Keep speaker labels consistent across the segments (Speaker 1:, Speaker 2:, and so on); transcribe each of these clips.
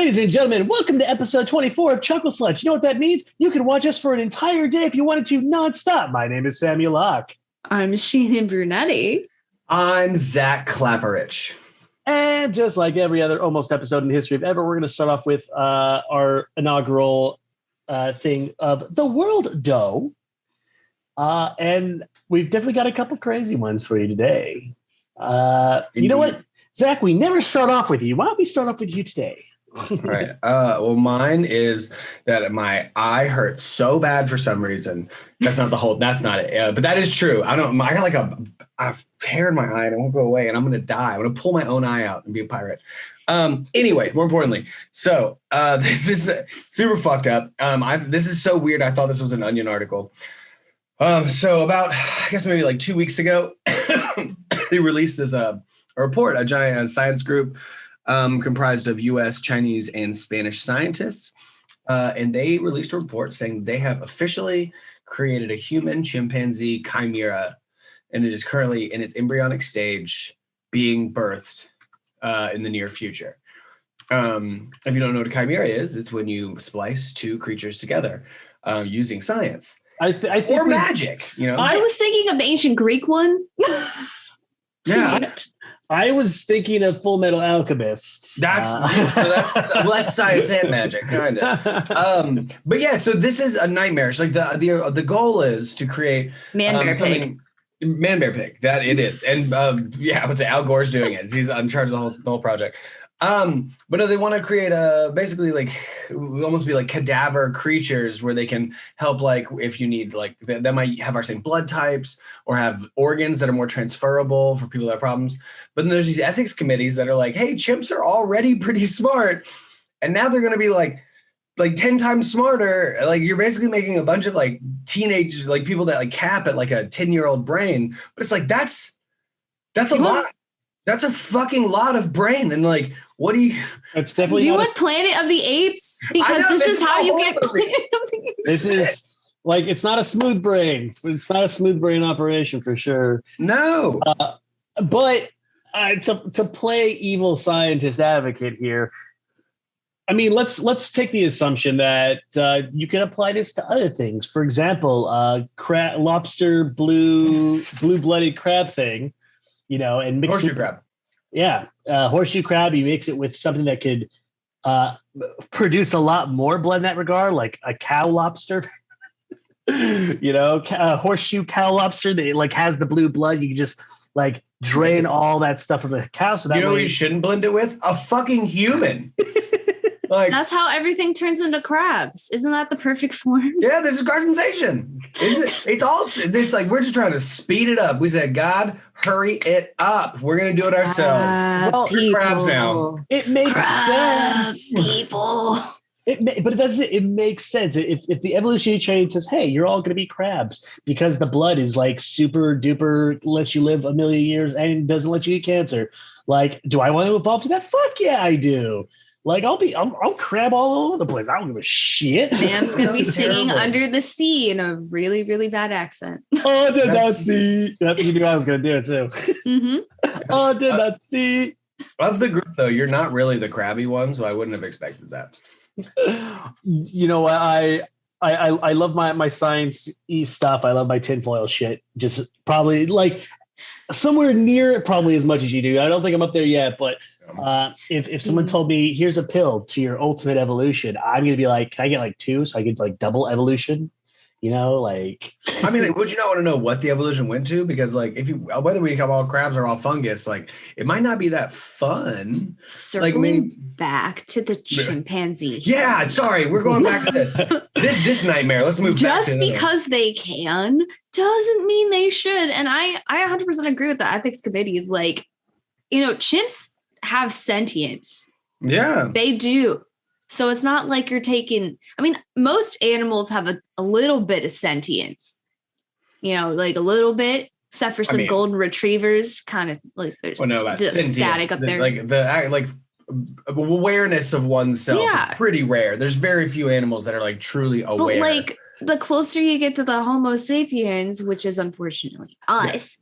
Speaker 1: Ladies and gentlemen, welcome to episode 24 of Chucklesluts. You know what that means? You can watch us for an entire day if you wanted to, nonstop. My name is Samuel Locke.
Speaker 2: I'm Shannon Brunetti.
Speaker 3: I'm Zach Clapperich.
Speaker 1: And just like every other almost episode in the history of ever, we're going to start off with our inaugural thing of the World Doe. And we've definitely got a couple crazy ones for you today. You know what, Zach, we never start off with you. Why don't we start off with you today?
Speaker 3: All right. Well, mine is that my eye hurts so bad for some reason. That's not it. But that is true. I got like a hair in my eye and it won't go away and I'm going to die. I'm going to pull my own eye out and be a pirate. Anyway, more importantly, so this is super fucked up. This is so weird. I thought this was an Onion article. So about, I guess maybe like 2 weeks ago, they released this a report, a giant science group comprised of U.S., Chinese, and Spanish scientists. And they released a report saying they have officially created a human chimpanzee chimera, and it is currently in its embryonic stage being birthed in the near future. If you don't know what a chimera is, it's when you splice two creatures together using science.
Speaker 1: I think
Speaker 3: magic, you know.
Speaker 2: I was thinking of the ancient Greek one.
Speaker 3: Yeah.
Speaker 1: I was thinking of Full Metal Alchemist.
Speaker 3: That's science and magic, kind of. But yeah, so this is a nightmare. It's like the goal is to create Man Bear Pig. That it is, and I would say Al Gore's doing it. He's in charge of the whole project. But no, they want to create basically like almost be like cadaver creatures where they can help, like if you need, like they might have our same blood types or have organs that are more transferable for people that have problems. But then there's these ethics committees that are like, hey, chimps are already pretty smart, and now they're going to be like 10 times smarter. Like you're basically making a bunch of like teenage like people that like cap at like a 10-year-old brain. But it's like that's a lot. That's a fucking lot of brain. And like, what do you?
Speaker 1: It's definitely.
Speaker 2: Do you want Planet of the Apes? Because this is how you get Planet of the Apes.
Speaker 1: This is like, it's not a smooth brain. It's not a smooth brain operation for sure.
Speaker 3: No.
Speaker 1: But to play evil scientist advocate here, I mean, let's take the assumption that you can apply this to other things. For example, lobster blue-blooded crab thing. You know, and mix
Speaker 3: horseshoe crab.
Speaker 1: Yeah, horseshoe crab. You mix it with something that could produce a lot more blood in that regard, like a cow lobster. You know, horseshoe cow lobster. That like has the blue blood. You can just like drain all that stuff from the cow. So that
Speaker 3: what you shouldn't blend it with? A fucking human. Like,
Speaker 2: that's how everything turns into crabs. Isn't that the perfect form?
Speaker 3: Yeah, this is carcinization. It's like we're just trying to speed it up. We said, God, hurry it up. We're gonna do it ourselves. Crabs now.
Speaker 1: It makes sense.
Speaker 2: People.
Speaker 1: It makes sense. If the evolutionary chain says, hey, you're all gonna be crabs because the blood is like super duper, lets you live a million years and doesn't let you get cancer. Like, do I want to evolve to that? Fuck yeah, I do. Like I'll crab all over the place. I don't give a shit.
Speaker 2: Sam's gonna be singing Under the Sea in a really, really bad accent.
Speaker 1: Oh, did not see. You knew I was gonna do it too.
Speaker 2: Mm-hmm.
Speaker 1: Oh, did not see.
Speaker 3: Of the group though, you're not really the crabby one, so I wouldn't have expected that.
Speaker 1: You know what? I love my science-y stuff. I love my tinfoil shit. Just probably like somewhere near it, probably as much as you do. I don't think I'm up there yet, but if someone told me here's a pill to your ultimate evolution, I'm gonna be like, can I get like 2 so I get like double evolution? You know, like.
Speaker 3: I mean, would you not want to know what the evolution went to? Because like, whether we become all crabs or all fungus, like it might not be that fun.
Speaker 2: Circling back to the chimpanzee.
Speaker 3: Yeah, sorry, we're going back to this nightmare. Let's move.
Speaker 2: Just because they can doesn't mean they should. And I 100% agree with the ethics committees. Like, you know, chimps have sentience.
Speaker 3: Yeah,
Speaker 2: they do. So it's not like you're taking, I mean, most animals have a little bit of sentience, you know, like a little bit, except for some golden retrievers, kind of like there's static up there.
Speaker 3: Like the awareness of oneself is pretty rare. There's very few animals that are like truly aware.
Speaker 2: But like the closer you get to the Homo sapiens, which is unfortunately us,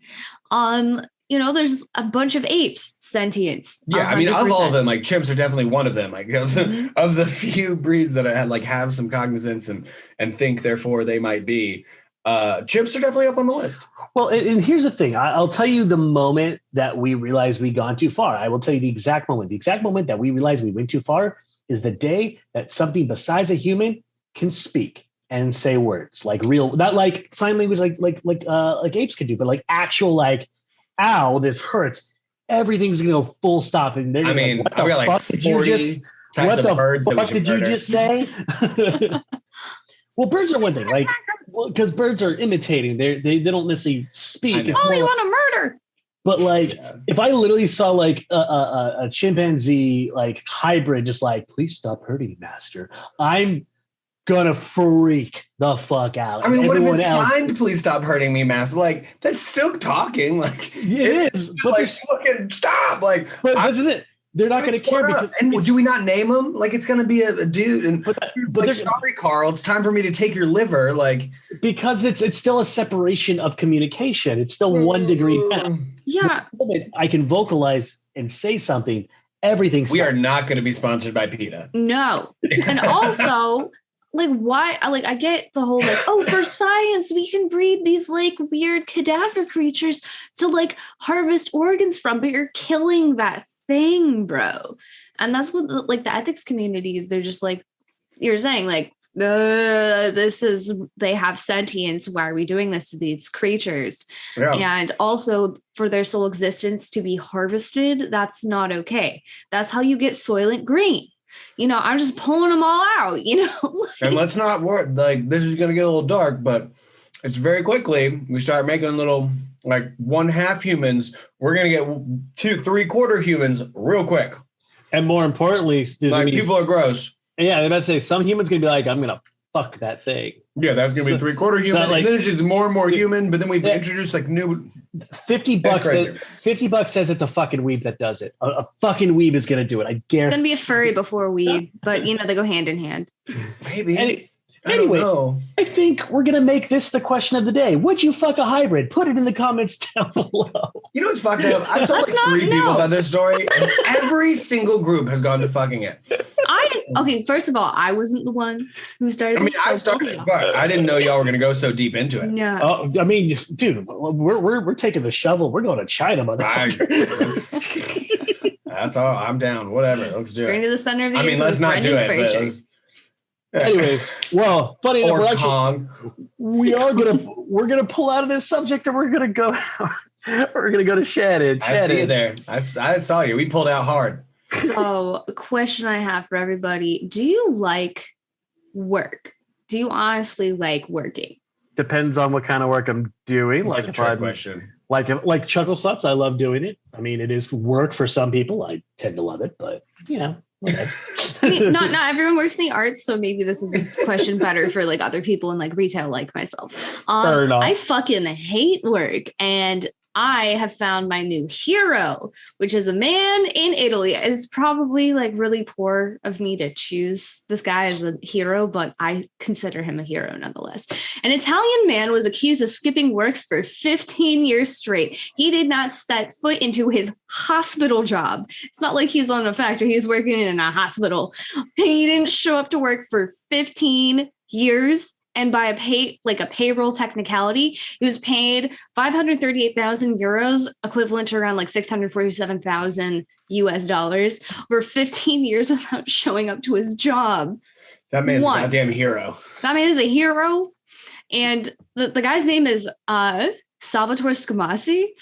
Speaker 2: there's a bunch of apes sentience.
Speaker 3: Yeah, I mean,
Speaker 2: 100%.
Speaker 3: of all of them, like chimps are definitely one of them. Like of the few breeds that have some cognizance and think, therefore they might be. Chimps are definitely up on the list.
Speaker 1: Well, and here's the thing. I'll tell you the moment that we realized we'd gone too far. I will tell you the exact moment. The exact moment that we realized we went too far is the day that something besides a human can speak and say words, like real, not like sign language, like apes can do, but like actual, like, ow, this hurts. Everything's gonna go full stop, and they're.
Speaker 3: I mean, I've got like 40 types of birds. What did you just say?
Speaker 1: Well, birds are one thing, like, because birds are imitating. They don't necessarily speak.
Speaker 2: Oh, you want to murder?
Speaker 1: But like, if I literally saw like a chimpanzee like hybrid, just like, please stop hurting me, master, I'm gonna freak the fuck out.
Speaker 3: I mean, what if it's signed, please stop hurting me, master? Like, that's still talking. Like,
Speaker 1: it is, but
Speaker 3: like, fucking stop. Like,
Speaker 1: but this is it. They're not going to care.
Speaker 3: And do we not name him? Like, it's going to be a dude. And but like, sorry, Carl, it's time for me to take your liver. Like,
Speaker 1: because it's still a separation of communication. It's still 1 degree back.
Speaker 2: Yeah.
Speaker 1: I can vocalize and say something. Everything.
Speaker 3: We are not going to be sponsored by PETA.
Speaker 2: No. And also, like, why? Like, I get the whole, like, oh, for science, we can breed these, like, weird cadaver creatures to, like, harvest organs from, but you're killing that thing, bro. And that's what, like, the ethics communities, they're just like, you're saying, like, they have sentience. Why are we doing this to these creatures? Yeah. And also for their sole existence to be harvested, that's not okay. That's how you get Soylent Green. I'm just pulling them all out,
Speaker 3: And let's not worry, like, this is going to get a little dark, but it's very quickly, we start making little, like, 1/2 humans. We're going to get 2 3/4 humans real quick.
Speaker 1: And more importantly,
Speaker 3: like, people are gross.
Speaker 1: Yeah, I'm about to say, some humans going to be like, I'm going to fuck that thing.
Speaker 3: Yeah, that's going to be 3/4 human. Like, and then it's just more and more human, but then we've introduced, like, new...
Speaker 1: $50 $50 says it's a fucking weeb that does it. A fucking weeb is going to do it. I guarantee.
Speaker 2: It's going to be a furry before weeb, but, they go hand in hand.
Speaker 3: Maybe.
Speaker 1: Anyway, I think we're going to make this the question of the day. Would you fuck a hybrid? Put it in the comments down below.
Speaker 3: You know what's fucked up? I've told like 3 people about this story, and every single group has gone to fucking it.
Speaker 2: Okay, first of all, I wasn't the one who started.
Speaker 3: I mean, I started, but I didn't know y'all were going to go so deep into it.
Speaker 2: No.
Speaker 1: Oh, I mean, dude, we're taking the shovel. We're going to China, motherfucker.
Speaker 3: That's all. I'm down. Whatever. Let's do it.
Speaker 2: Bring to the center of the.
Speaker 3: I mean, let's not do it.
Speaker 1: Anyway, well, funny enough, we're gonna pull out of this subject and we're gonna go to Shannon.
Speaker 3: I see you there. I saw you. We pulled out hard.
Speaker 2: So, a question I have for everybody: do you like work? Do you honestly like working?
Speaker 1: Depends on what kind of work I'm doing.
Speaker 3: Like a trick question.
Speaker 1: Like Chucklesluts, I love doing it. I mean, it is work for some people. I tend to love it, but
Speaker 2: I mean, not everyone works in the arts, so maybe this is a question better for like other people in like retail, like myself. I fucking hate work, and I have found my new hero, which is a man in Italy. It's probably like really poor of me to choose this guy as a hero, but I consider him a hero nonetheless. An Italian man was accused of skipping work for 15 years straight. He did not step foot into his hospital job. It's not like he's on a factory. He's working in a hospital. He didn't show up to work for 15 years. And by a payroll technicality, he was paid 538,000 euros, equivalent to around like 647,000 US dollars, for 15 years without showing up to his job.
Speaker 3: That man's a goddamn hero.
Speaker 2: That man is a hero. And the guy's name is Salvatore Scamasi.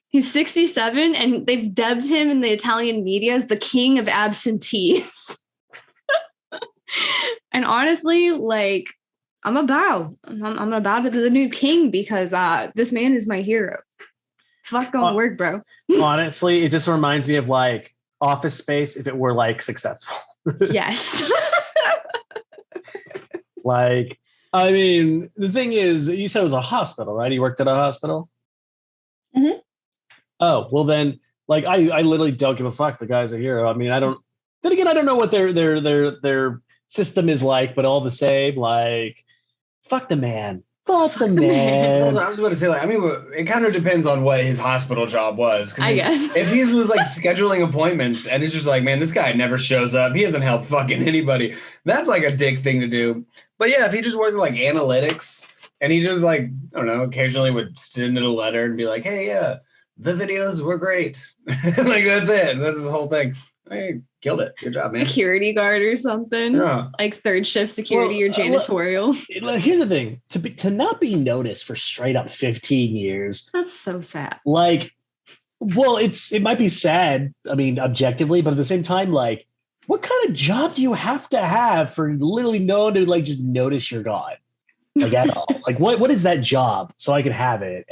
Speaker 2: He's 67, and they've dubbed him in the Italian media as the king of absentees. And honestly, like, I'm gonna bow to the new king because this man is my hero. Fuck going work, bro.
Speaker 1: Honestly, it just reminds me of like Office Space if it were like successful.
Speaker 2: Yes.
Speaker 1: Like, I mean, the thing is, you said it was a hospital, right? You worked at a hospital?
Speaker 2: Mm-hmm.
Speaker 1: Oh, well then, like, I literally don't give a fuck. The guy's a hero. I mean, I don't know what their system is like, but all the same, like, fuck the man. Fuck the man.
Speaker 3: I was about to say, like, I mean, it kind of depends on what his hospital job was.
Speaker 2: I guess.
Speaker 3: If he was like scheduling appointments and it's just like, man, this guy never shows up. He doesn't help fucking anybody. That's like a dick thing to do. But yeah, if he just worked like analytics and he just like, I don't know, occasionally would send in a letter and be like, hey, yeah, the videos were great. Like, that's it. That's his whole thing. Hey, killed it. Good job, man.
Speaker 2: Security guard or something.
Speaker 3: Yeah.
Speaker 2: Like third shift security or janitorial.
Speaker 1: Here's the thing. To not be noticed for straight up 15 years.
Speaker 2: That's so sad.
Speaker 1: Like, well, it might be sad, I mean, objectively, but at the same time, like, what kind of job do you have to have for literally no one to like just notice you're gone? Like at all. Like what is that job so I can have it?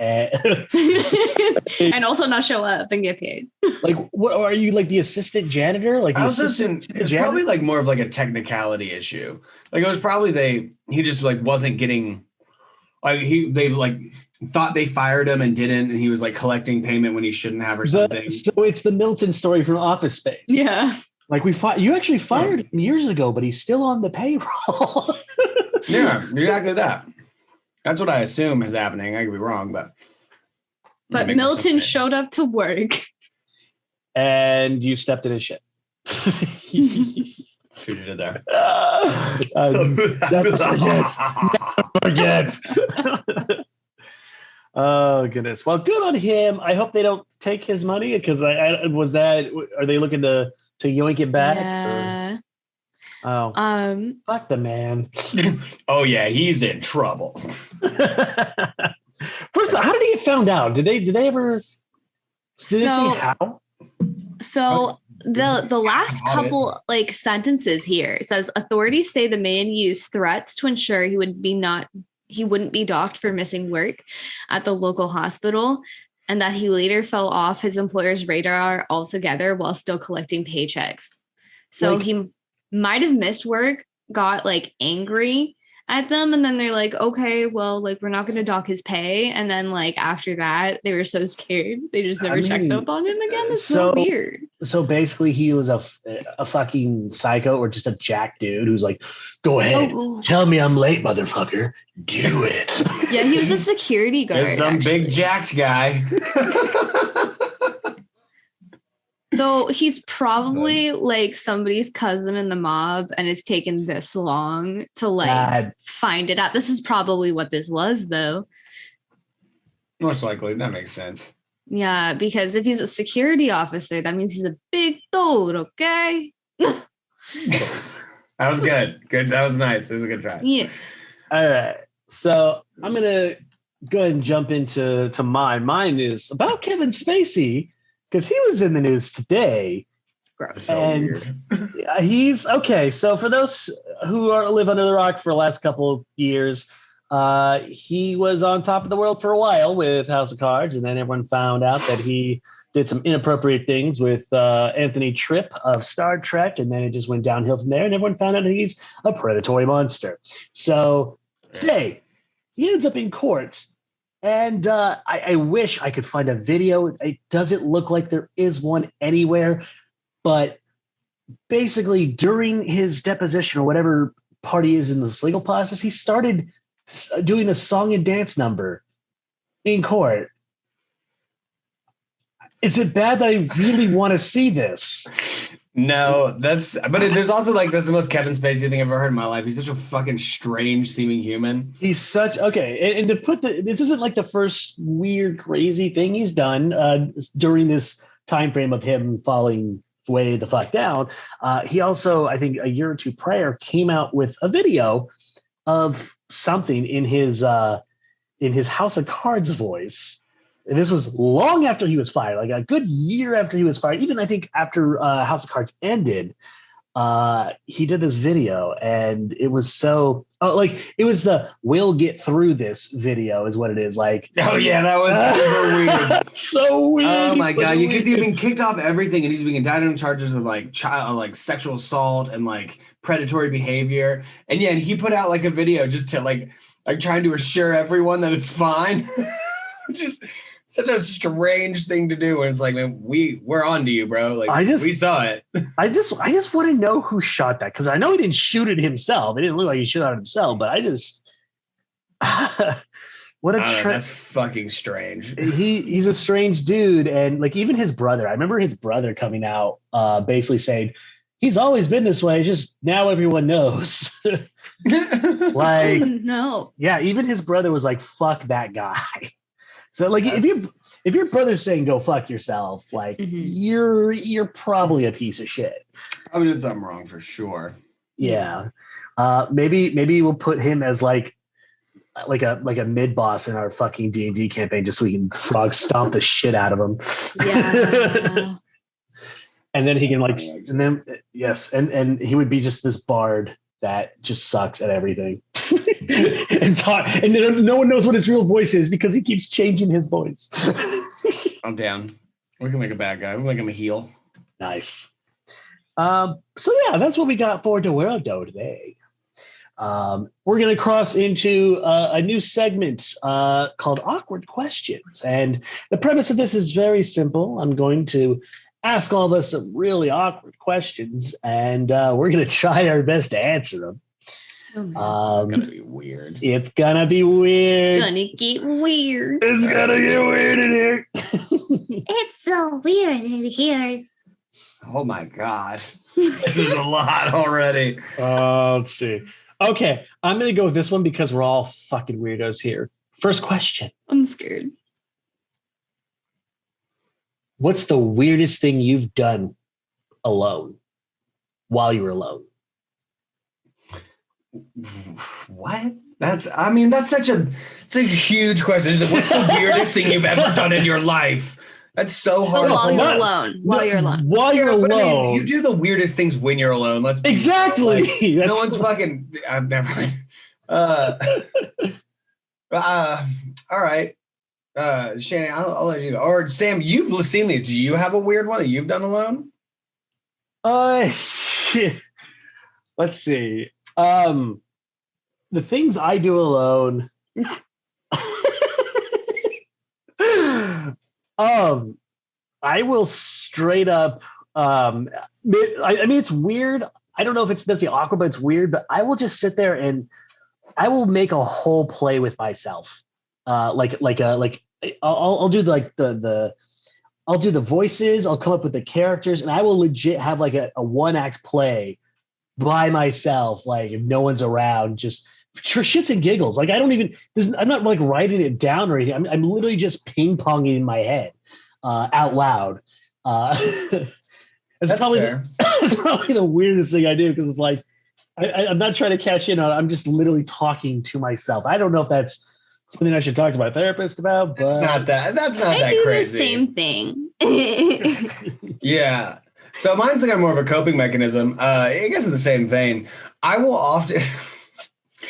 Speaker 2: And also not show up and get paid.
Speaker 1: Like what are you, like the assistant janitor? Like
Speaker 3: I also assume it's probably like more of like a technicality issue. Like it was probably he just like wasn't getting like they like thought they fired him and didn't, and he was like collecting payment when he shouldn't have or something. So
Speaker 1: it's the Milton story from Office Space.
Speaker 2: Yeah.
Speaker 1: Like you actually fired him years ago, but he's still on the payroll.
Speaker 3: Yeah, exactly that. That's what I assume is happening. I could be wrong, but
Speaker 2: Milton showed up to work. And
Speaker 1: you stepped in his shit.
Speaker 3: See what you did there.
Speaker 1: Never forget. Oh, goodness. Well, good on him. I hope they don't take his money because are they looking to yoink it back?
Speaker 2: Yeah.
Speaker 1: Oh, fuck the man.
Speaker 3: Oh yeah, he's in trouble.
Speaker 1: First, how did he get found out? Did they ever? Did they say how? So
Speaker 2: the last couple like sentences here, it says authorities say the man used threats to ensure he wouldn't be docked for missing work at the local hospital, and that he later fell off his employer's radar altogether while still collecting paychecks. So he might have missed work, got like angry at them, and then they're like, okay, well, like we're not going to dock his pay. And then like after that, they were so scared they just never checked up on him again. That's so weird.
Speaker 1: So basically, he was a fucking psycho or just a jack dude who's like, go ahead, tell me I'm late, motherfucker. Do it.
Speaker 2: Yeah, he was a security guard.
Speaker 3: There's some big jacked guy.
Speaker 2: So he's probably like somebody's cousin in the mob, and it's taken this long to like find it out. This is probably what this was, though.
Speaker 3: Most likely. That makes sense.
Speaker 2: Yeah, because if he's a security officer, that means he's a big dude, okay?
Speaker 3: That was good. Good. That was nice. It was a good try.
Speaker 2: Yeah.
Speaker 1: All right. So I'm going to go ahead and jump into mine. Mine is about Kevin Spacy, because he was in the news today.
Speaker 2: Gross.
Speaker 1: And he's okay. So for those who live under the rock for the last couple of years, he was on top of the world for a while with House of Cards, and then everyone found out that he did some inappropriate things with Anthony Tripp of Star Trek, and then it just went downhill from there, and everyone found out that he's a predatory monster. So today, he ends up in court. And I wish I could find a video. It doesn't look like there is one anywhere. But basically, during his deposition or whatever part he is in this legal process, he started doing a song and dance number in court. Is it bad that I really want to see this?
Speaker 3: No, but there's also like, that's the most Kevin Spacy thing I've ever heard in my life. He's such a fucking strange seeming human.
Speaker 1: He's such, okay. And to put this isn't like the first weird, crazy thing he's done during this time frame of him falling way the fuck down. He also, I think a year or two prior, came out with a video of something in his House of Cards voice. And this was long after he was fired, like a good year after he was fired. Even I think after House of Cards ended, he did this video, and it was it was the "we'll get through this" video, is what it is. Like,
Speaker 3: oh yeah, that was super weird.
Speaker 1: So weird.
Speaker 3: Oh my god, because he's been kicked off everything, and he's being indicted on charges of like sexual assault and like predatory behavior. And yeah, and he put out like a video just to like trying to assure everyone that it's fine, which is such a strange thing to do. And it's like, man, we're on to you, bro. Like, we saw it.
Speaker 1: I just want to know who shot that, because I know he didn't shoot it himself. It didn't look like he shot it himself, but What a
Speaker 3: that's fucking strange.
Speaker 1: He's a strange dude, and like even his brother. I remember his brother coming out, basically saying he's always been this way. Just now everyone knows. Like
Speaker 2: no,
Speaker 1: yeah, even his brother was like, "Fuck that guy." So like if your brother's saying go fuck yourself, like you're probably a piece of shit.
Speaker 3: I did something wrong for sure.
Speaker 1: Yeah. Maybe we'll put him as like a mid boss in our fucking D&D campaign just so we can frog stomp the shit out of him.
Speaker 2: Yeah.
Speaker 1: And then he can like and then yes, and he would be just this bard that just sucks at everything. and no one knows what his real voice is because he keeps changing his voice.
Speaker 3: I'm down. We can make a bad guy. We can make him a heel.
Speaker 1: Nice. So yeah, that's what we got for the World Doe today. We're going to cross into a new segment called Awkward Questions. And the premise of this is very simple. I'm going to ask all of us some really awkward questions, and we're going to try our best to answer them.
Speaker 3: It's going to be weird.
Speaker 1: It's going to be weird.
Speaker 2: Gonna get weird.
Speaker 1: It's going to get weird in here.
Speaker 2: It's so weird in here.
Speaker 3: Oh my God. This is a lot already.
Speaker 1: Let's see. Okay, I'm going to go with this one because we're all fucking weirdos here. First question.
Speaker 2: I'm scared.
Speaker 1: What's the weirdest thing you've done alone while you were alone?
Speaker 3: What? It's a huge question. What's the weirdest thing you've ever done in your life? That's so hard.
Speaker 2: While you're alone. While you're
Speaker 1: alone.
Speaker 3: I mean, you do the weirdest things when you're alone.
Speaker 1: Exactly.
Speaker 3: Like, no one's fucking. I've never mind. All right. Shannon, I'll let you go. Or Sam, you've seen these. Do you have a weird one that you've done alone?
Speaker 1: Let's see. The things I do alone. I will straight up. I mean, it's weird. I don't know if it's necessarily awkward, but it's weird. But I will just sit there and I will make a whole play with myself. I'll do I'll do the voices. I'll come up with the characters, and I will legit have like a one act play by myself. Like if no one's around, just for shits and giggles. Like I'm not like writing it down or anything. I'm literally just ping ponging in my head out loud. That's probably that's probably the weirdest thing I do because it's like I'm not trying to cash in on it. I'm just literally talking to myself. I don't know if that's something I should talk to my therapist about, but
Speaker 3: that's not that crazy.
Speaker 2: The same thing.
Speaker 3: Yeah. So mine's like more of a coping mechanism. I guess in the same vein, I will often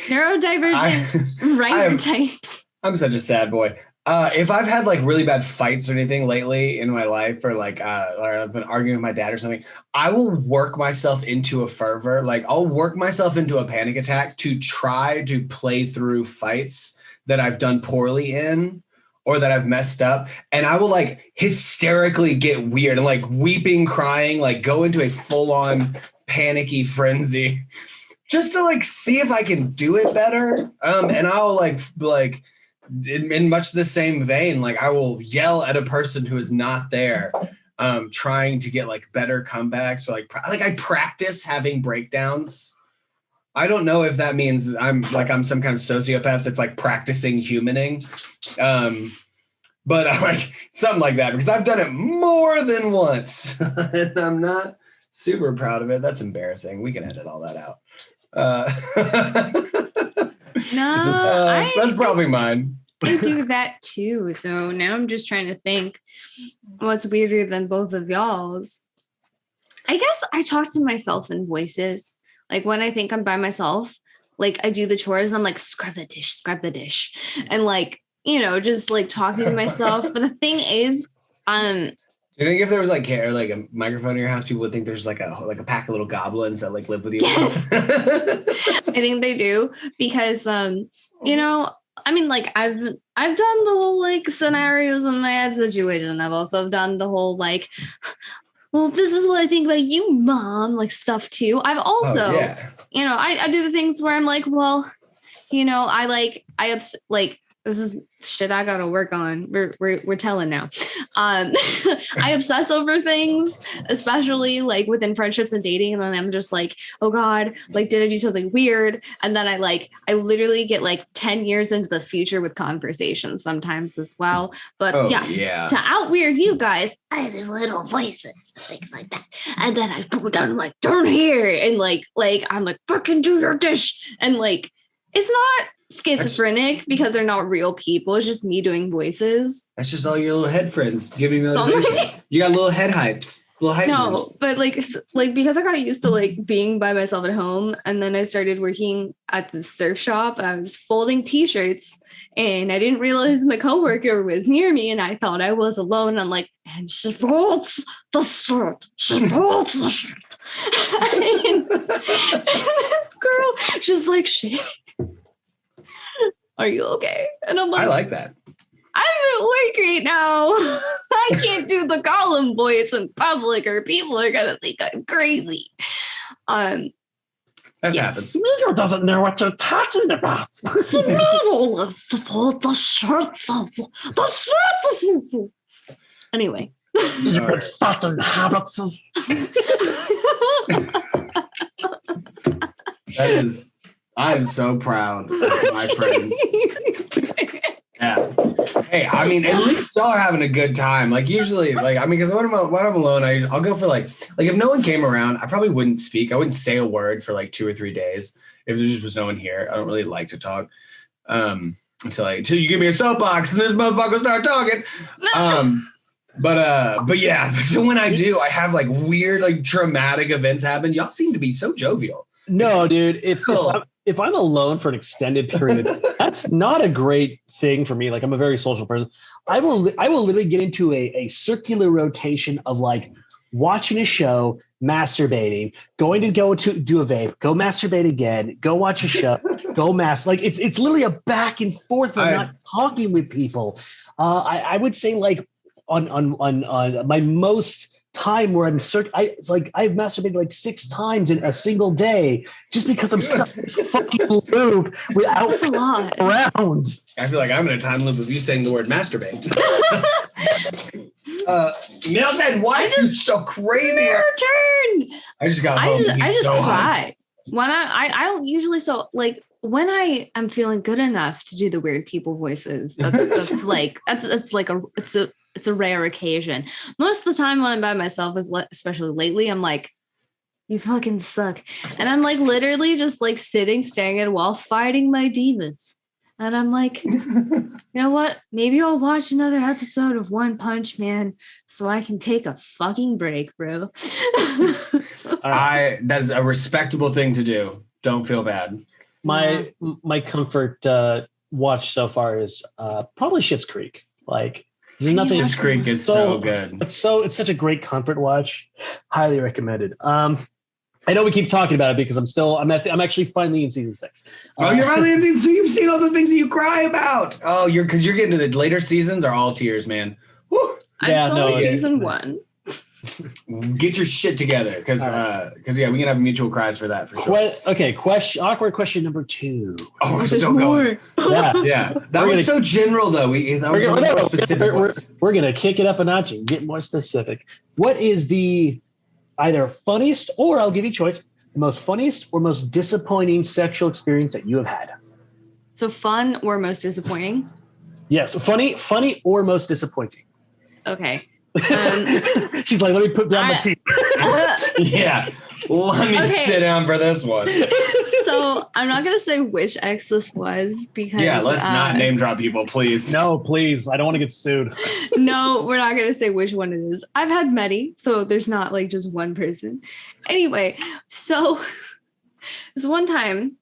Speaker 2: neurodivergent writer types.
Speaker 3: I'm such a sad boy. If I've had like really bad fights or anything lately in my life, or like or I've been arguing with my dad or something, I will work myself into a fervor. Like I'll work myself into a panic attack to try to play through fights that I've done poorly in or that I've messed up. And I will like hysterically get weird and like weeping, crying, like go into a full on panicky frenzy just to like see if I can do it better. And I'll like in much the same vein, like I will yell at a person who is not there, trying to get like better comebacks. Or like I practice having breakdowns. I don't know if that means I'm some kind of sociopath that's like practicing humaning. But I'm like something like that because I've done it more than once and I'm not super proud of it. That's embarrassing. We can edit all that out. That's probably mine.
Speaker 2: I do that too. So now I'm just trying to think what's weirder than both of y'all's. I guess I talk to myself in voices. Like when I think I'm by myself, like I do the chores and I'm like, scrub the dish. And like, just like talking to myself. But the thing is,
Speaker 3: do you think if there was like a microphone in your house, people would think there's like a pack of little goblins that like live with you?
Speaker 2: Yes. I think they do because, I mean, like I've done the whole like scenarios in my head situation. I've also done the whole like, well, this is what I think about you, Mom, like stuff too. I've also, I do the things where I'm like, well, this is shit I gotta work on. We're telling now. I obsess over things, especially like within friendships and dating. And then I'm just like, oh God, like, did I do something weird? And then I literally get like 10 years into the future with conversations sometimes as well. But to out weird you guys, I do little voices, things like that. And then I go down, I'm like, turn here. And like, I'm like, fucking do your dish. And like, it's not schizophrenic because they're not real people. It's just me doing voices.
Speaker 3: That's just all your little head friends giving you motivation. You got little head hypes. Little hype moves.
Speaker 2: But like because I got used to like being by myself at home, and then I started working at the surf shop and I was folding t-shirts and I didn't realize my coworker was near me and I thought I was alone. I'm like, and she folds the shirt. She folds the shirt. and this girl, she's like, shit. Are you okay? And I'm like,
Speaker 3: I like that.
Speaker 2: I'm at work right now. I can't do the Gollum voice in public or people are going to think I'm crazy.
Speaker 3: That happens.
Speaker 1: Sméagol doesn't know what you're talking about.
Speaker 2: Sméagol is to fold the shirts off. The shirts off. Anyway.
Speaker 1: Your fucking habits.
Speaker 3: I am so proud of my friends. Yeah. Hey, I mean, at least y'all are having a good time. Like usually, like, I mean, because when I'm alone, I'll go for like if no one came around, I probably wouldn't speak. I wouldn't say a word for like 2 or 3 days if there just was no one here. I don't really like to talk until you give me a soapbox and this motherfucker start talking. But yeah. So when I do, I have like weird, like traumatic events happen. Y'all seem to be so jovial.
Speaker 1: No, dude. If I'm alone for an extended period, that's not a great thing for me. Like I'm a very social person. I will literally get into a circular rotation of like watching a show, masturbating, going to do a vape, go masturbate again, go watch a show, go like it's literally a back and forth of not talking with people. I would say like on my most time where I've masturbated like 6 times in a single day just because I'm stuck in this fucking loop without
Speaker 2: That's a lot.
Speaker 1: around.
Speaker 3: I feel like I'm in a time loop of you saying the word masturbate. Milton, why are you so crazy?
Speaker 2: Your turn.
Speaker 3: I just got home.
Speaker 2: I just cry. When I don't usually, so like when I am feeling good enough to do the weird people voices, it's a rare occasion. Most of the time when I'm by myself, especially lately, I'm like, you fucking suck. And I'm like literally just like sitting, staring at a wall, fighting my demons. And I'm like, you know what? Maybe I'll watch another episode of One Punch Man so I can take a fucking break, bro.
Speaker 3: That's a respectable thing to do. Don't feel bad.
Speaker 1: My comfort watch so far is probably Schitt's Creek. Like, there's nothing.
Speaker 3: Schitt's Creek is so good.
Speaker 1: It's such a great comfort watch. Highly recommended. I know we keep talking about it because I'm actually finally in season 6.
Speaker 3: You're finally in season 6. So you've seen all the things that you cry about. Oh, because you're getting to the later seasons are all tears, man. Woo.
Speaker 2: I'm season 1.
Speaker 3: Get your shit together because we can have mutual cries for that for sure.
Speaker 1: Awkward question number 2.
Speaker 3: Oh, we're still going. Yeah. That was so general though.
Speaker 1: We're gonna kick it up a notch and get more specific. What is the either funniest, or I'll give you a choice, the most funniest or most disappointing sexual experience that you have had?
Speaker 2: So fun or most disappointing?
Speaker 1: Yes, funny or most disappointing.
Speaker 2: Okay.
Speaker 1: She's like, let me put down my teeth.
Speaker 3: Yeah. Let me sit down for this one.
Speaker 2: So I'm not going to say which ex this was because...
Speaker 3: Yeah, let's not name drop people, please.
Speaker 1: No, please. I don't want to get sued.
Speaker 2: No, we're not going to say which one it is. I've had many, so there's not like just one person. Anyway, so this one time,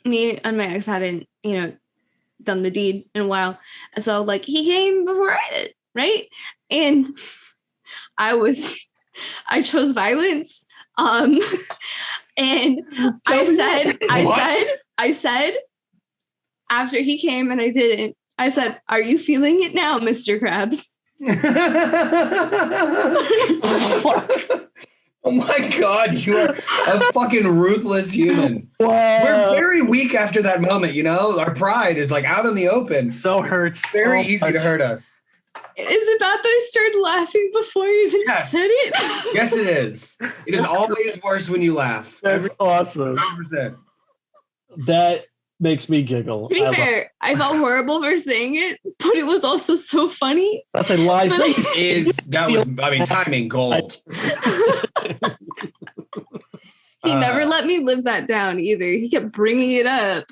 Speaker 2: me and my ex hadn't, done the deed in a while. And so like he came before I did, right? And I chose violence. And I said, after he came and I didn't, I said, are you feeling it now, Mr. Krabs?
Speaker 3: Oh my God, you are a fucking ruthless human.
Speaker 1: Wow.
Speaker 3: We're very weak after that moment, you know? Our pride is like out in the open.
Speaker 1: So hurts.
Speaker 3: Very easy to hurt us.
Speaker 2: Is it bad that I started laughing before you even said it?
Speaker 3: Yes, it is. It is always worse when you laugh.
Speaker 1: That's awesome.
Speaker 3: 100%.
Speaker 1: That makes me giggle.
Speaker 2: To be fair, I felt horrible for saying it, but it was also so funny.
Speaker 1: That's a lie.
Speaker 3: Timing gold.
Speaker 2: He never let me live that down either. He kept bringing it up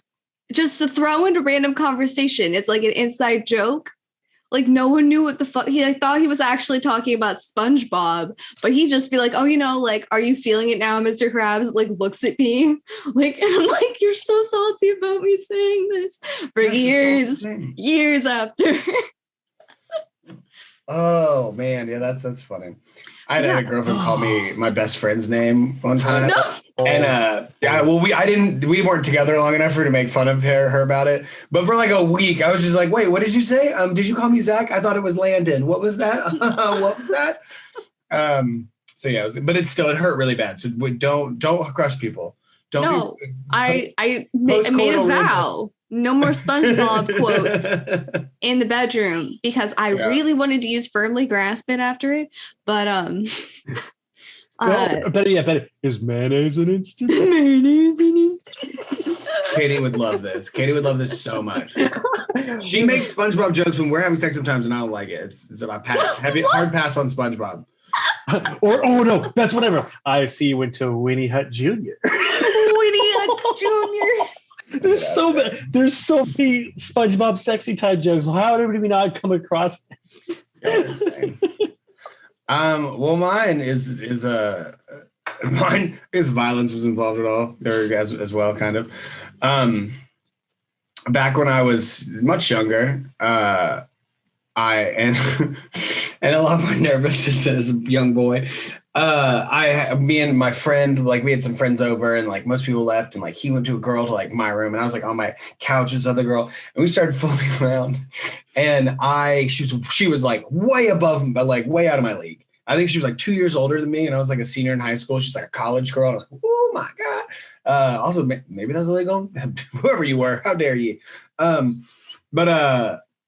Speaker 2: just to throw into random conversation. It's like an inside joke. Like no one knew what the fuck. He thought he was actually talking about SpongeBob, but he'd just be like, "Oh, like, are you feeling it now, Mr. Krabs?" Like looks at me, like, and I'm like, "You're so salty about me saying this for years after."
Speaker 3: Oh man, yeah, that's funny. I had a girlfriend call me my best friend's name one time.
Speaker 2: No.
Speaker 3: And we weren't together long enough for her to make fun of her about it. But for like a week, I was just like, wait, what did you say? Did you call me Zach? I thought it was Landon. What was that? What was that? So yeah, but it hurt really bad. So don't crush people.
Speaker 2: I made a vow. No more SpongeBob quotes in the bedroom because I really wanted to use firmly grasp it after it. But
Speaker 1: better. Is mayonnaise an instant?
Speaker 3: Katie would love this. Katie would love this so much. She makes SpongeBob jokes when we're having sex sometimes, and I don't like it. It's a pass. Hard pass on SpongeBob.
Speaker 1: Or no, that's whatever. I see you went to Winnie Hut Jr.
Speaker 2: Winnie Hut Jr.
Speaker 1: There's so many SpongeBob sexy type jokes. How did we not come across this?
Speaker 3: Well, mine is violence was involved at all there as well, kind of. Back when I was much younger, and a lot more nervous as a young boy. Me and my friend, like we had some friends over and like most people left and like he went to a girl to like my room and I was like on my couch with this other girl and we started fooling around and she was like way above me, but like way out of my league. I think she was like 2 years older than me and I was like a senior in high school. She's like a college girl. And I was like, oh my God. Also maybe that's illegal. Whoever you were, how dare you?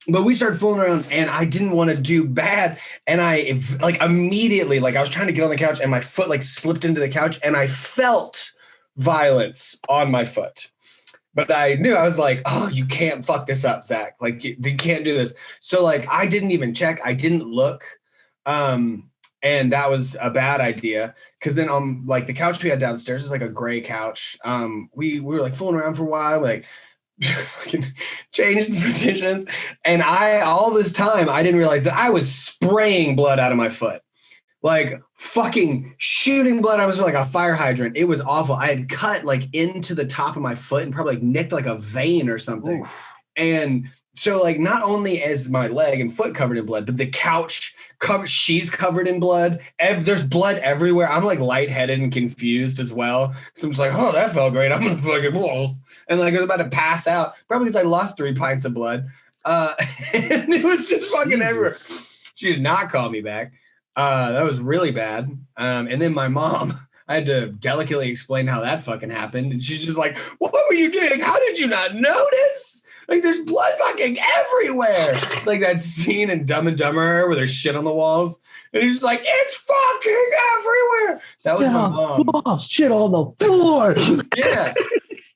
Speaker 3: But we started fooling around and I didn't want to do bad. And I like immediately, like I was trying to get on the couch and my foot like slipped into the couch and I felt violence on my foot. But I knew, I was like, oh, you can't fuck this up, Zach. Like you can't do this. So like, I didn't even check. I didn't look. And that was a bad idea. Cause then on like the couch we had downstairs is like a gray couch. We were like fooling around for a while. Like, fucking changed positions and all this time I didn't realize that I was spraying blood out of my foot, like fucking shooting blood. I was like a fire hydrant. It was awful. I had cut like into the top of my foot and probably like nicked like a vein or something. Oof. And so like not only is my leg and foot covered in blood, but the couch she's covered in blood. There's blood everywhere. I'm like lightheaded and confused as well. So I'm just like, oh, that felt great. I'm gonna fucking whoa. And like I was about to pass out, probably because I lost 3 pints of blood. And it was just fucking everywhere. She did not call me back. That was really bad. And then my mom, I had to delicately explain how that fucking happened. And she's just like, what were you doing? How did you not notice? Like there's blood fucking everywhere. Like that scene in Dumb and Dumber where there's shit on the walls. And he's just like, it's fucking everywhere. That was my mom.
Speaker 1: Oh, shit on the floor.
Speaker 3: Yeah.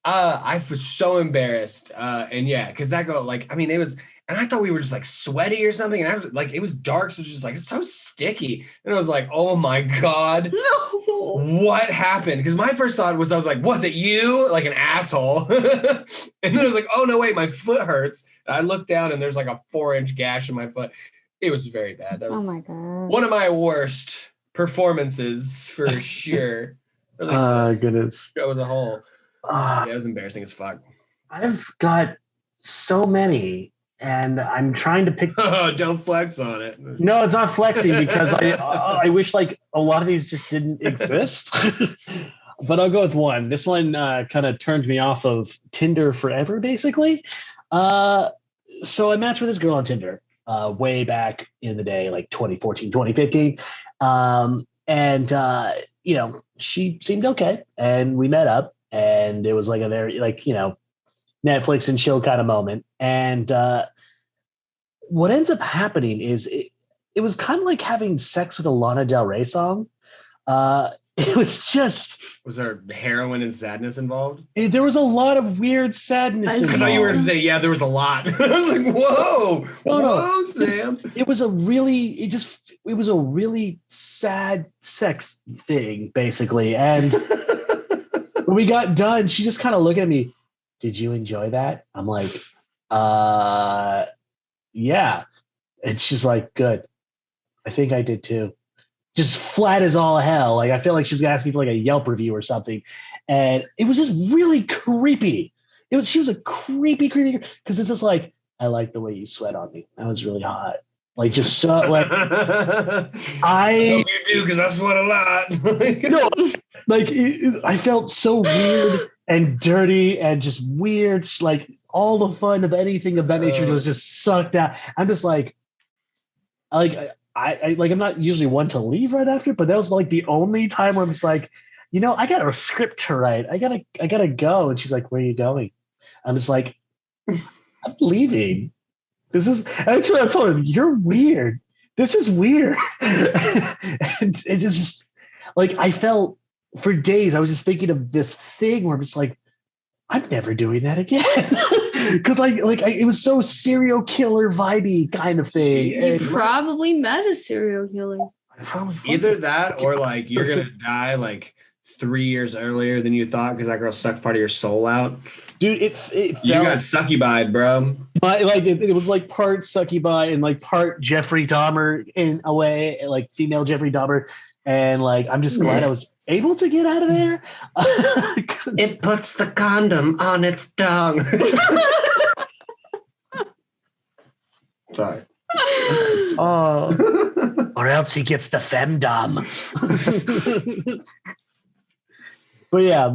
Speaker 3: I was so embarrassed. And yeah, because that girl, like, I mean, it was, and I thought we were just like sweaty or something. And I was like, it was dark. So it was just like, so sticky. And I was like, oh my God.
Speaker 2: No.
Speaker 3: What happened? Because my first thought was, I was like, was it you? Like an asshole. And then I was like, oh no, wait, my foot hurts. And I looked down and there's like a 4-inch gash in my foot. It was very bad. That was
Speaker 2: oh my God.
Speaker 3: One of my worst performances for sure.
Speaker 1: Goodness.
Speaker 3: Show as a whole. Yeah, it was embarrassing as fuck.
Speaker 1: I've got so many, and I'm trying to pick.
Speaker 3: Don't flex on it.
Speaker 1: No, it's not flexing because I wish like a lot of these just didn't exist. But I'll go with one. This one kind of turned me off of Tinder forever, basically. So I matched with this girl on Tinder way back in the day, like 2014, 2015. And she seemed okay, and we met up, and it was like a very Netflix and chill kind of moment. And what ends up happening is it was kind of like having sex with a Lana Del Rey song. It was just.
Speaker 3: Was there heroin and sadness involved?
Speaker 1: There was a lot of weird sadness.
Speaker 3: I thought you were going to say, yeah, there was a lot. I was like, whoa, Sam.
Speaker 1: It was a really sad sex thing, basically. And when we got done, she just kind of looked at me. Did you enjoy that? I'm like, yeah. And she's like, good. I think I did too. Just flat as all hell. Like, I feel like she was gonna ask me for like a Yelp review or something. And it was just really creepy. She was a creepy, because it's just like, I like the way you sweat on me. That was really hot. Like, just so like I hope
Speaker 3: you do, because I sweat a lot.
Speaker 1: I felt so weird and dirty and just weird. Like, all the fun of anything of that nature was just sucked out. I'm just like I'm not usually one to leave right after, but that was like the only time where I'm just like, I got a script to write. I gotta go. And she's like, where are you going? I'm just like, I'm leaving. That's what I told her. You're weird. This is weird. And it just like, I felt for days, I was just thinking of this thing where I'm just like, I'm never doing that again. Because it was so serial killer vibey kind of thing.
Speaker 2: You probably met a serial killer.
Speaker 3: Either that or like you're gonna die like 3 years earlier than you thought because that girl sucked part of your soul out.
Speaker 1: Dude,
Speaker 3: you got succubied, bro.
Speaker 1: It was like part succubi and like part Jeffrey Dahmer in a way, like female Jeffrey Dahmer. And like, I'm just glad I was able to get out of there.
Speaker 3: It puts the condom on its tongue. Sorry.
Speaker 1: Or else he gets the femdom. But yeah,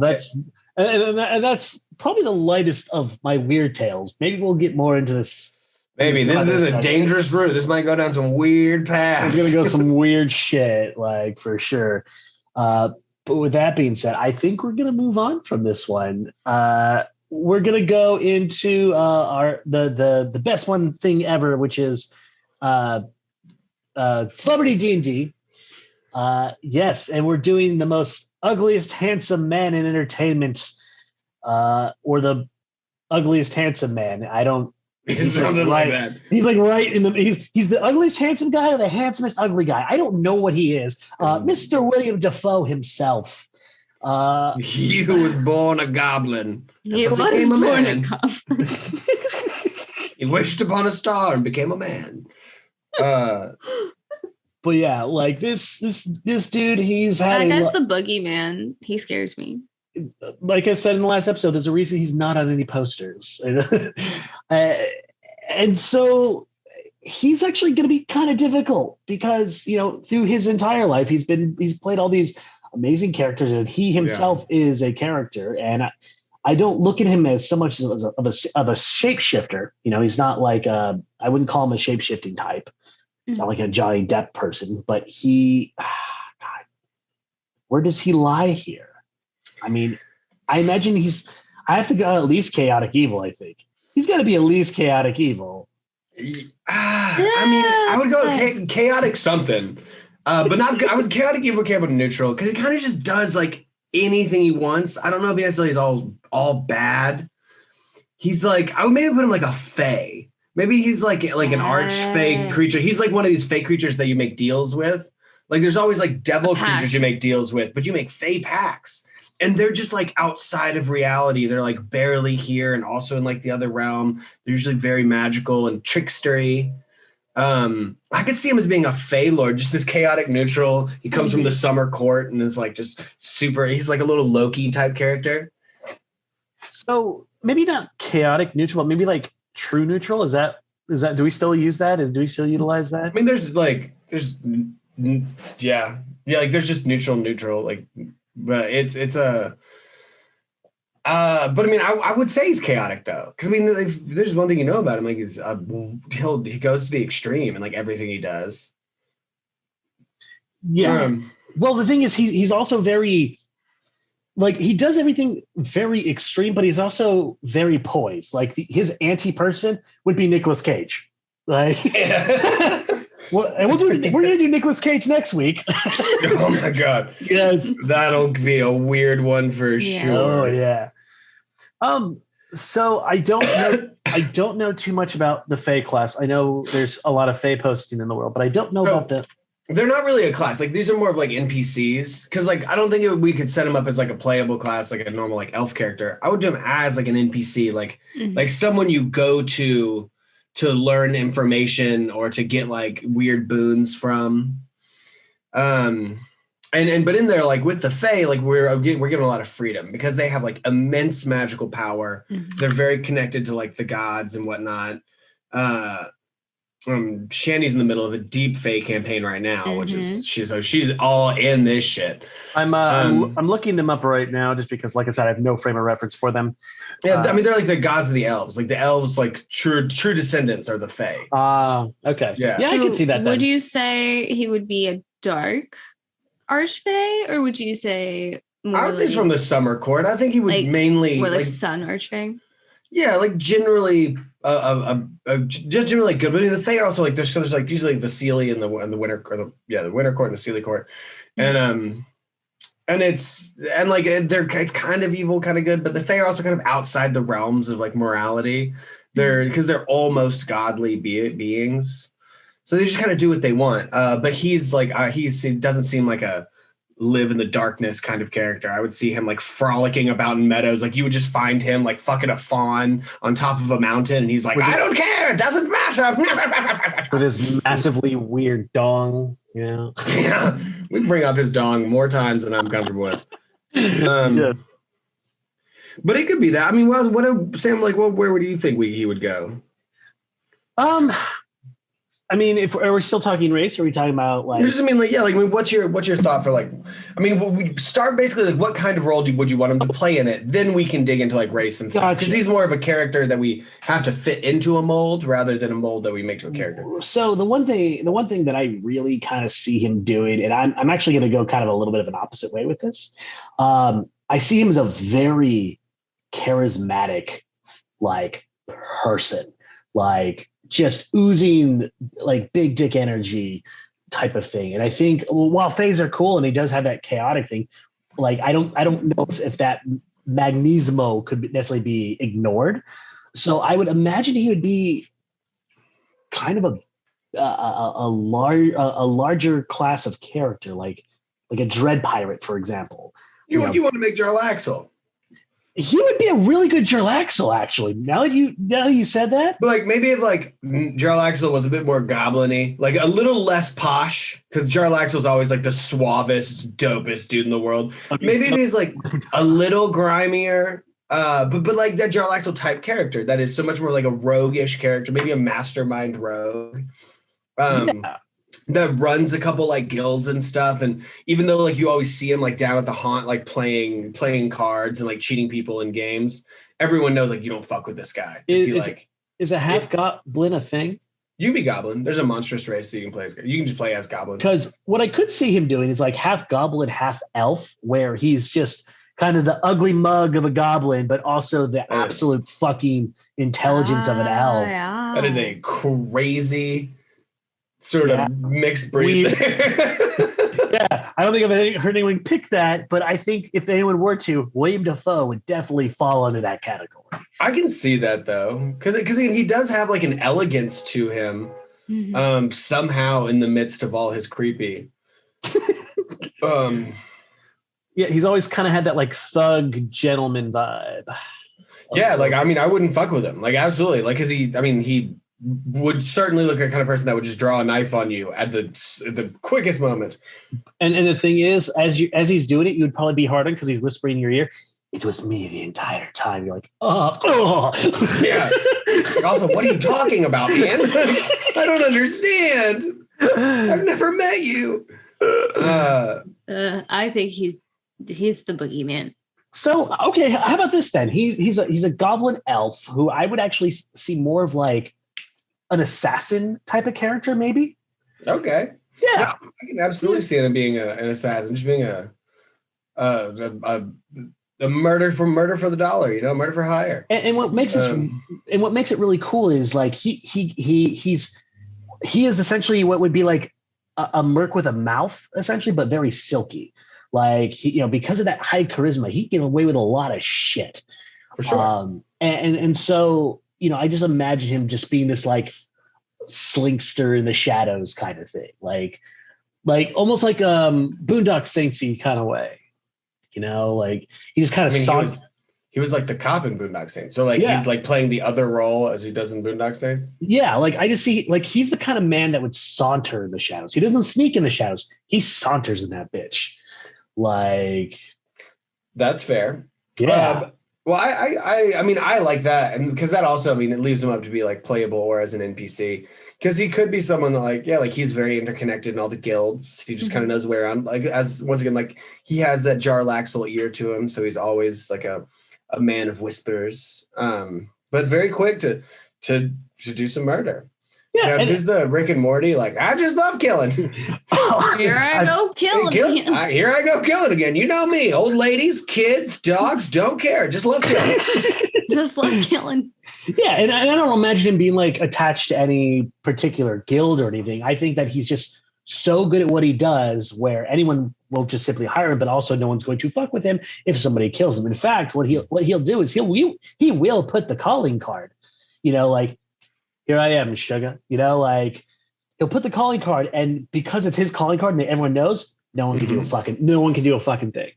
Speaker 1: that's probably the lightest of my weird tales. Maybe we'll get more into this.
Speaker 3: Maybe this is a dangerous route. This might go down some weird paths.
Speaker 1: It's gonna go some weird shit, like, for sure. But with that being said, I think we're gonna move on from this one. We're gonna go into the best one thing ever, which is celebrity D&D. Yes, and we're doing the most ugliest handsome man in entertainment, or the ugliest handsome man. I don't.
Speaker 3: He's something like that.
Speaker 1: He's like right in the. He's the ugliest handsome guy or the handsomest ugly guy. I don't know what he is. Mr. William Defoe himself.
Speaker 3: He was born a goblin.
Speaker 2: He was born a goblin.
Speaker 3: He wished upon a star and became a man.
Speaker 1: But yeah, like this dude, he's had.
Speaker 2: That guy's the boogeyman. He scares me.
Speaker 1: Like I said in the last episode, there's a reason he's not on any posters. And so he's actually going to be kind of difficult because, through his entire life, he's played all these amazing characters, and he himself is a character. And I don't look at him as so much of a shapeshifter. He's not like I wouldn't call him a shapeshifting type. It's not like a Johnny Depp person, but God, where does he lie here? I mean, I imagine I have to go at least chaotic evil, I think. He's got to be at least chaotic evil.
Speaker 3: I mean, I would go chaotic something. But not, I would chaotic evil, chaotic neutral, because he kind of just does like anything he wants. I don't know if he necessarily is all bad. He's like, I would maybe put him like a fae. Maybe he's like an arch fake creature. He's like one of these fake creatures that you make deals with. Like there's always like devil creatures you make deals with, but you make fae pacts. And they're just like outside of reality. They're like barely here and also in like the other realm. They're usually very magical and trickstery. I could see him as being a Fey Lord, just this chaotic neutral. He comes from the summer court and is like just super. He's like a little Loki type character.
Speaker 1: So maybe not chaotic neutral, but maybe like true neutral. Is that? Do we still use that? Do we still utilize that?
Speaker 3: I mean, there's like there's just neutral. Like, but it's a. But I mean, I would say he's chaotic though, because I mean, if there's one thing you know about him, like he goes to the extreme in like everything he does.
Speaker 1: Yeah, Well, the thing is, he's also very, like, he does everything very extreme, but he's also very poised. Like his anti-person would be Nicolas Cage. Like, well, and we're gonna do Nicolas Cage next week.
Speaker 3: Oh my god!
Speaker 1: Yes,
Speaker 3: that'll be a weird one for sure.
Speaker 1: Oh yeah. So I don't know too much about the Fae class. I know there's a lot of Fae posting in the world, but I don't know about the.
Speaker 3: They're not really a class. Like these are more of like NPCs. Because like I don't think we could set them up as like a playable class, like a normal like elf character. I would do them as like an NPC, like like someone you go to learn information or to get like weird boons from. But in there, like with the Fae, like we're given a lot of freedom because they have like immense magical power. They're very connected to like the gods and whatnot. Shandy's in the middle of a deep Fae campaign right now, which is she's all in this shit.
Speaker 1: I'm looking them up right now just because, like I said, I have no frame of reference for them.
Speaker 3: Yeah, I mean they're like the gods of the elves. Like the elves, like true descendants are the Fae.
Speaker 1: Okay.
Speaker 3: Yeah,
Speaker 1: so I can see that.
Speaker 2: Would you say he would be a dark Archfey, or would you say
Speaker 3: I would say he's from the Summer Court. I think he would mainly
Speaker 2: more like Sun Archfey.
Speaker 3: Yeah, like generally, just generally good. But the Fae are also like there's like usually the Seelie and the Winter or the Winter Court and the Seelie Court, and it's kind of evil, kind of good. But the Fae are also kind of outside the realms of like morality. They're almost godly beings, so they just kind of do what they want. But he's like he doesn't seem like a live in the darkness kind of character. I would see him like frolicking about in meadows. Like you would just find him like fucking a fawn on top of a mountain, and he's like, I don't care, it doesn't matter.
Speaker 1: With his massively weird dong. Yeah.
Speaker 3: Yeah. We bring up his dong more times than I'm comfortable with. Yeah. But it could be that. I mean, Sam, like, where would you think he would go?
Speaker 1: I mean, are we still talking race? Or are we talking about like?
Speaker 3: I mean, like, yeah, like, I mean, what's your thought for like? I mean, we start basically like, what kind of role would you want him to play in it? Then we can dig into like race and stuff because he's more of a character that we have to fit into a mold rather than a mold that we make to a character.
Speaker 1: So the one thing that I really kind of see him doing, and I'm actually going to go kind of a little bit of an opposite way with this. I see him as a very charismatic, like person, like just oozing like big dick energy type of thing. And I think while Faes are cool and he does have that chaotic thing, like I don't know if that magnesimo could necessarily be ignored. So I would imagine he would be kind of a larger class of character, like a dread pirate, for example.
Speaker 3: You want to make Jarlaxle.
Speaker 1: He would be a really good Jarlaxle, actually. Now that you said that,
Speaker 3: but like maybe if like Jarlaxle was a bit more goblin-y, like a little less posh, because Jarlaxle is always like the suavest, dopest dude in the world. Maybe he's like a little grimier, but like that Jarlaxle type character that is so much more like a roguish character, maybe a mastermind rogue. That runs a couple like guilds and stuff, and even though like you always see him like down at the haunt like playing cards and like cheating people in games, everyone knows like you don't fuck with this guy.
Speaker 1: Is a half-goblin a thing?
Speaker 3: You can be goblin. There's a monstrous race that you can play as. You can just play as goblin.
Speaker 1: Because what I could see him doing is like half goblin, half elf, where he's just kind of the ugly mug of a goblin, but also the absolute fucking intelligence of an elf.
Speaker 2: Yeah.
Speaker 3: That is a crazy sort of mixed breed.
Speaker 1: Yeah, I don't think I've heard anyone pick that, but I think if anyone were to, William Defoe would definitely fall under that category.
Speaker 3: I can see that though, because he does have like an elegance to him, somehow in the midst of all his creepy.
Speaker 1: Yeah, he's always kind of had that like thug gentleman vibe.
Speaker 3: Yeah, like I mean, I wouldn't fuck with him, like absolutely, like because he would certainly look like a kind of person that would just draw a knife on you at the quickest moment. And
Speaker 1: the thing is, as he's doing it, you would probably be hardened because he's whispering in your ear, "It was me the entire time." You're like, oh.
Speaker 3: Yeah. Like, also, what are you talking about, man? I don't understand. I've never met you.
Speaker 2: I think he's the boogeyman.
Speaker 1: So, okay, how about this then? He's a goblin elf who I would actually see more of like an assassin type of character, maybe.
Speaker 3: Okay.
Speaker 1: Yeah,
Speaker 3: I can absolutely see him being an assassin, just being a murder for the dollar, murder for hire.
Speaker 1: And what makes it really cool is like he is essentially what would be like a merc with a mouth, essentially, but very silky. Like because of that high charisma, he can get away with a lot of shit.
Speaker 3: For sure.
Speaker 1: And so I just imagine him just being this like slinkster in the shadows kind of thing, like almost like Boondock Saintsy kind of way, like he just kind of
Speaker 3: he was like the cop in Boondock Saints, so like he's like playing the other role as he does in Boondock Saints.
Speaker 1: Yeah, like I just see like he's the kind of man that would saunter in the shadows. He doesn't sneak in the shadows; he saunters in that bitch. Like,
Speaker 3: that's fair.
Speaker 1: Yeah.
Speaker 3: Well, I mean, I like that, and because that also, I mean, it leaves him up to be like playable or as an NPC, because he could be someone that like he's very interconnected in all the guilds. He just kind of knows his way around. Like once again, like he has that Jarlaxle ear to him, so he's always like a man of whispers, but very quick to do some murder. Yeah, who's the Rick and Morty? Like, I just love killing.
Speaker 2: Here I go killing again.
Speaker 3: Here I go killing again. You know me, old ladies, kids, dogs, don't care. Just love killing.
Speaker 2: Just love killing.
Speaker 1: Yeah, and I don't imagine him being like attached to any particular guild or anything. I think that he's just so good at what he does where anyone will just simply hire him, but also no one's going to fuck with him if somebody kills him. In fact, what he'll do is he will put the calling card, like, here I am, sugar, like he'll put the calling card, and because it's his calling card and everyone knows, no one can do a fucking thing.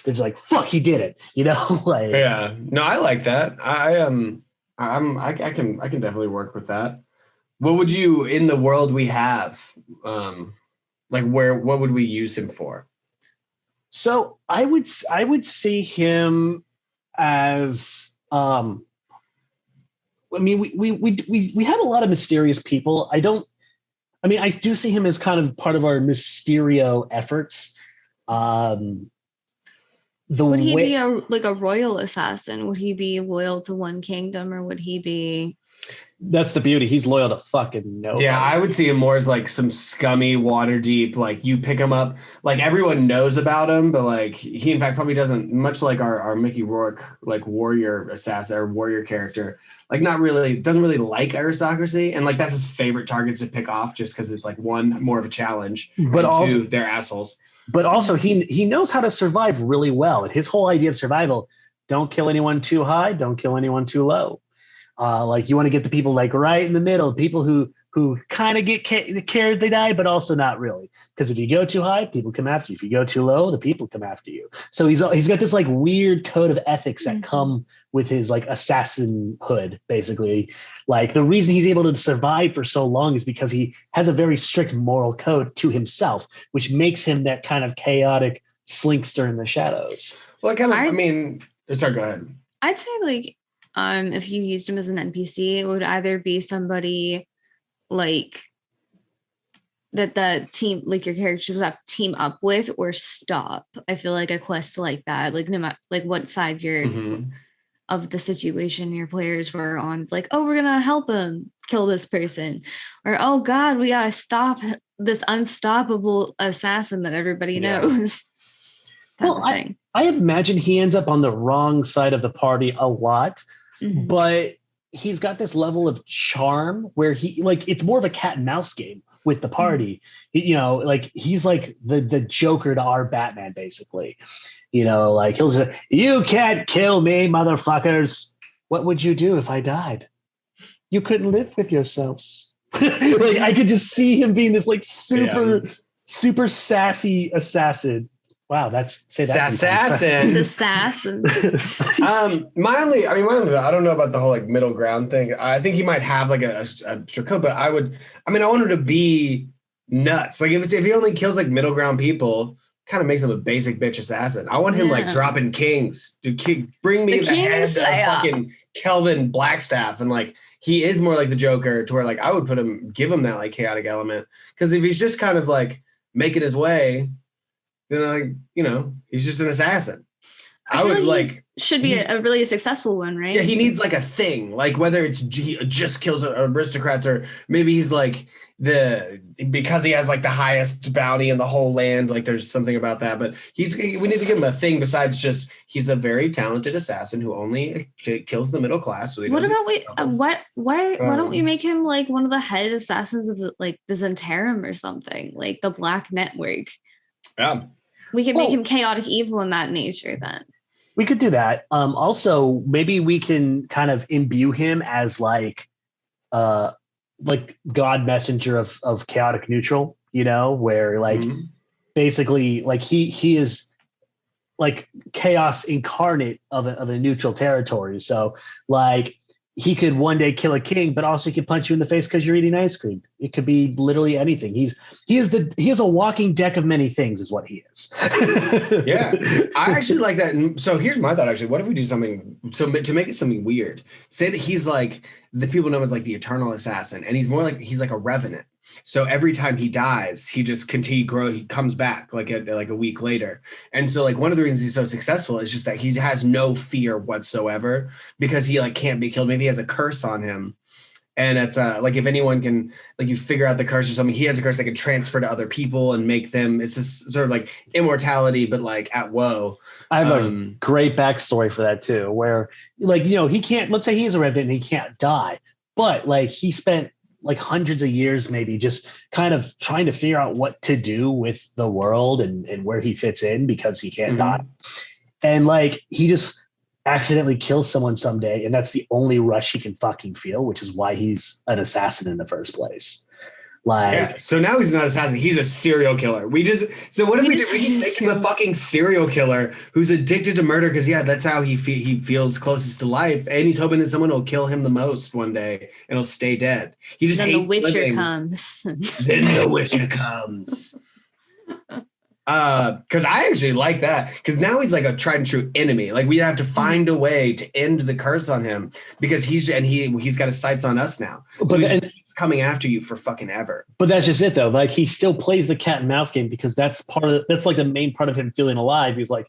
Speaker 1: They're just like, fuck, he did it, like.
Speaker 3: Yeah, no, I like that. I can definitely work with that. What would you, in the world we have, what would we use him for?
Speaker 1: So I would see him as, I mean, we have a lot of mysterious people. I do see him as kind of part of our Mysterio efforts.
Speaker 2: Would he be a royal assassin? Would he be loyal to one kingdom, or would he be?
Speaker 1: That's the beauty. He's loyal to fucking nobody.
Speaker 3: Yeah, I would see him more as like some scummy, water deep. Like you pick him up, like everyone knows about him, but like he in fact probably doesn't. Much like our Mickey Rourke, like warrior assassin or warrior character, like doesn't really like aristocracy, and like that's his favorite targets to pick off, just because it's like one, more of a challenge, but also they're assholes.
Speaker 1: But also he knows how to survive really well, and his whole idea of survival: don't kill anyone too high, don't kill anyone too low. Like you want to get the people like right in the middle, people who kind of get cared they die, but also not really. Because if you go too high, people come after you. If you go too low, the people come after you. So he's got this like weird code of ethics that come with his like assassinhood, basically. Like the reason he's able to survive for so long is because he has a very strict moral code to himself, which makes him that kind of chaotic slinkster in the shadows.
Speaker 3: Well, sorry, go ahead.
Speaker 2: I'd say like, if you used him as an NPC, it would either be somebody like that the team, like your characters have to team up with or stop. I feel like a quest like that, like no matter like what side you're of the situation your players were on, it's like, oh, we're gonna help him kill this person, or oh god, we gotta stop this unstoppable assassin that everybody knows.
Speaker 1: I imagine he ends up on the wrong side of the party a lot. But he's got this level of charm where he like it's more of a cat and mouse game with the party. Like he's like the Joker to our Batman, basically. Like he'll say, "You can't kill me, motherfuckers. What would you do if I died? You couldn't live with yourselves." Like I could just see him being this like super sassy assassin. Wow, say that.
Speaker 2: Assassin.
Speaker 3: My only, I don't know about the whole like middle ground thing. I think he might have like a code, but I want him to be nuts. Like if he only kills like middle ground people, kind of makes him a basic bitch assassin. I want him like dropping kings. Bring me the head of fucking Kelvin Blackstaff, and like he is more like the Joker, to where like I would give him that like chaotic element. Because if he's just kind of like making his way, then like he's just an assassin. I would like
Speaker 2: should be a really successful one, right?
Speaker 3: Yeah, he needs like a thing, like whether it's he just kills aristocrats or maybe he's like because he has like the highest bounty in the whole land. Like there's something about that, but we need to give him a thing besides just he's a very talented assassin who only kills the middle class. So
Speaker 2: what about why don't we make him like one of the head assassins of the Zentarum or something, like the Black Network?
Speaker 3: Yeah,
Speaker 2: we could make him chaotic evil in that nature then.
Speaker 1: We could do that. Also, maybe we can kind of imbue him as like God messenger of chaotic neutral, where like basically like he is like chaos incarnate of a neutral territory. So like he could one day kill a king, but also he could punch you in the face because you're eating ice cream. It could be literally anything. He is a walking deck of many things, is what he is.
Speaker 3: Yeah, I actually like that. And so here's my thought. Actually, what if we do something to make it something weird? Say that he's like the people know him as like the eternal assassin, and he's more like he's like a revenant. So every time he dies, he just he comes back like a week later. And so like one of the reasons he's so successful is just that he has no fear whatsoever because he like can't be killed. Maybe he has a curse on him. And it's like if anyone can like you figure out the curse or something, he has a curse that can transfer to other people and make them. It's just sort of like immortality, but like at woe.
Speaker 1: I have a great backstory for that too, where like he can't. Let's say he is a revenant and he can't die, but like he spent like hundreds of years maybe just kind of trying to figure out what to do with the world and where he fits in because he can't die. And like he just accidentally kills someone someday, and that's the only rush he can fucking feel, which is why he's an assassin in the first place. Like,
Speaker 3: so now he's not an assassin; he's a serial killer. What if we make him a fucking serial killer who's addicted to murder? Because that's how he feels closest to life, and he's hoping that someone will kill him the most one day, and he'll stay dead. He just
Speaker 2: then
Speaker 3: hates
Speaker 2: the Witcher
Speaker 3: living.
Speaker 2: comes.
Speaker 3: Then the Witcher comes. Because I actually like that because now he's like a tried and true enemy. Like we have to find a way to end the curse on him because he's got his sights on us now. So but he keeps coming after you for fucking ever.
Speaker 1: But that's just it though. Like he still plays the cat and mouse game because that's like the main part of him feeling alive. He's like,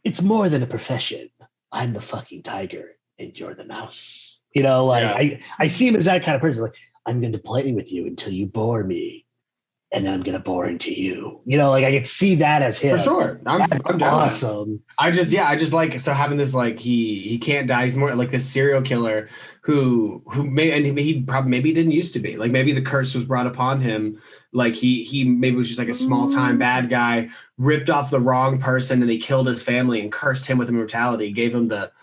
Speaker 1: it's more than a profession. I'm the fucking tiger and you're the mouse. I see him as that kind of person. Like I'm going to play with you until you bore me. And then I'm gonna bore into you. I can see that as him.
Speaker 3: For sure. I'm down.
Speaker 1: Awesome.
Speaker 3: I just like so having this like he can't die. He's more like this serial killer who he probably maybe didn't used to be. Like maybe the curse was brought upon him. Like he maybe was just like a small time bad guy, ripped off the wrong person, and they killed his family and cursed him with immortality, gave him the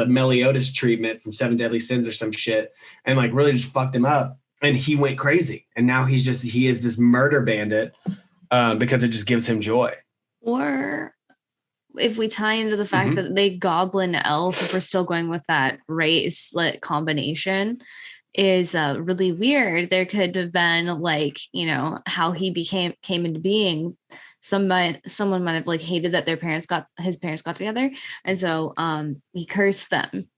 Speaker 3: Meliodas treatment from 7 Deadly Sins or some shit, and like really just fucked him up. And he went crazy. And now he is this murder bandit because it just gives him joy.
Speaker 2: Or if we tie into the fact that they goblin elf, if we're still going with that race combination, is really weird. There could have been like, how he came into being. Someone might have like hated that his parents got together. And so he cursed them.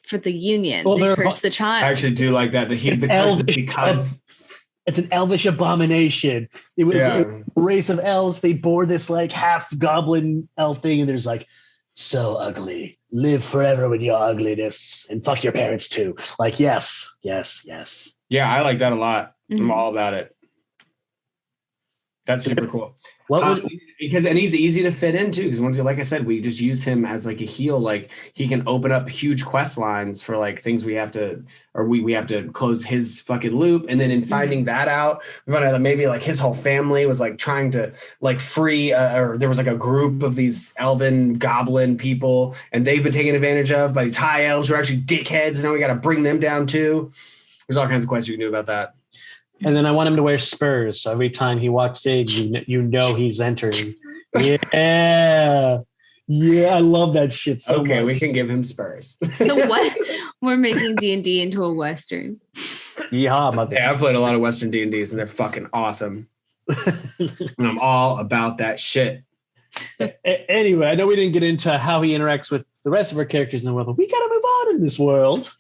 Speaker 2: For the union, they curse the child.
Speaker 3: I actually do like that. Because
Speaker 1: it's an elvish abomination. It was a race of elves. They bore this like half-goblin elf thing, and there's like, so ugly. Live forever with your ugliness, and fuck your parents too. Like, yes.
Speaker 3: Yeah, I like that a lot. I'm all about it. That's super cool. Because he's easy to fit into because once, like I said, we just use him as like a heel. Like he can open up huge quest lines for like things we have to close his fucking loop. And then in finding that out, we found out that maybe like his whole family was like trying to like free or there was like a group of these elven goblin people and they've been taken advantage of by these high elves who are actually dickheads. And now we got to bring them down too. There's all kinds of questions you can do about that.
Speaker 1: And then I want him to wear spurs. So every time he walks in, he's entering. Yeah. I love that shit so much.
Speaker 3: Okay, we can give him spurs.
Speaker 2: The what? We're making D&D into a Western.
Speaker 1: Yeah,
Speaker 3: I've played a lot of Western D&Ds and they're fucking awesome. And I'm all about that shit.
Speaker 1: Anyway, I know we didn't get into how he interacts with the rest of our characters in the world, but we got to move on in this world.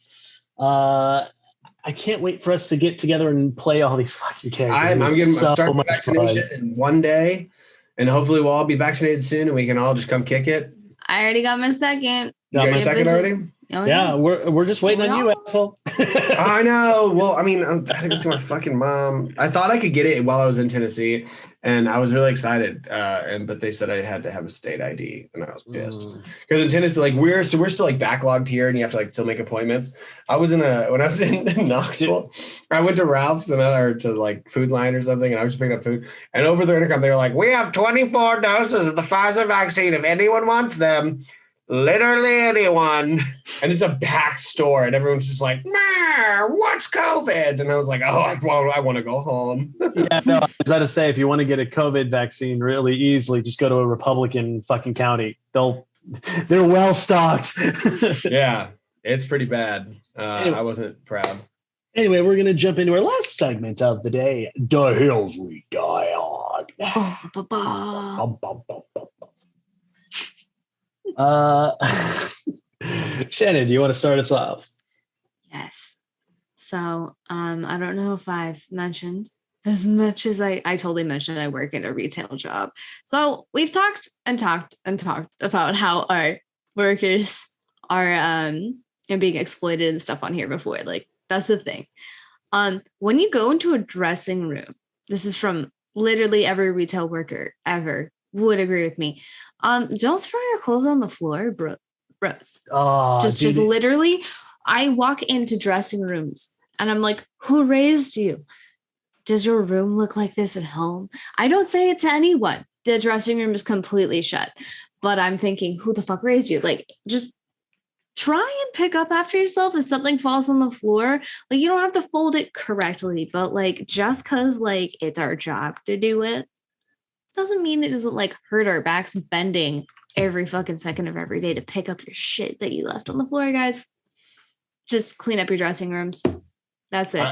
Speaker 1: I can't wait for us to get together and play all these fucking characters.
Speaker 3: I'm starting vaccination in one day. And hopefully we'll all be vaccinated soon and we can all just come kick it.
Speaker 2: I already got my second.
Speaker 3: You got your second already?
Speaker 2: Oh,
Speaker 1: yeah, we're just waiting on you, asshole.
Speaker 3: I know. Well, I mean, I had to go see my fucking mom. I thought I could get it while I was in Tennessee, and I was really excited. But they said I had to have a state ID, and I was pissed because in Tennessee, like we're still like backlogged here, and you have to like still make appointments. When I was in Knoxville, I went to Ralph's or to like Food Line or something, and I was just picking up food. And over the intercom, they were like, "We have 24 doses of the Pfizer vaccine. If anyone wants them." Literally anyone. And it's a packed store, and everyone's just like, "Nah, what's COVID?" And I was like, "Oh, I want to go home."
Speaker 1: Yeah, no, I was about to say, if you want to get a COVID vaccine really easily, just go to a Republican fucking county. They're well stocked.
Speaker 3: Yeah, it's pretty bad. Anyway, I wasn't proud.
Speaker 1: Anyway, we're gonna jump into our last segment of the day. The hills we die on. Shannon, do you want to start us off?
Speaker 2: Yes. So I don't know if I've mentioned as much as I totally mentioned I work at a retail job. So we've talked about how our workers are being exploited and stuff on here before. Like, that's the thing. When you go into a dressing room, this is from literally every retail worker ever would agree with me. Don't throw your clothes on the floor, bros. Just literally, I walk into dressing rooms and I'm like, who raised you? Does your room look like this at home? I don't say it to anyone. The dressing room is completely shut. But I'm thinking, who the fuck raised you? Like, just try and pick up after yourself if something falls on the floor. Like, you don't have to fold it correctly, but like, just because like it's our job to do it doesn't mean it doesn't like hurt our backs bending every fucking second of every day to pick up your shit that you left on the floor, guys. Just clean up your dressing rooms. That's it.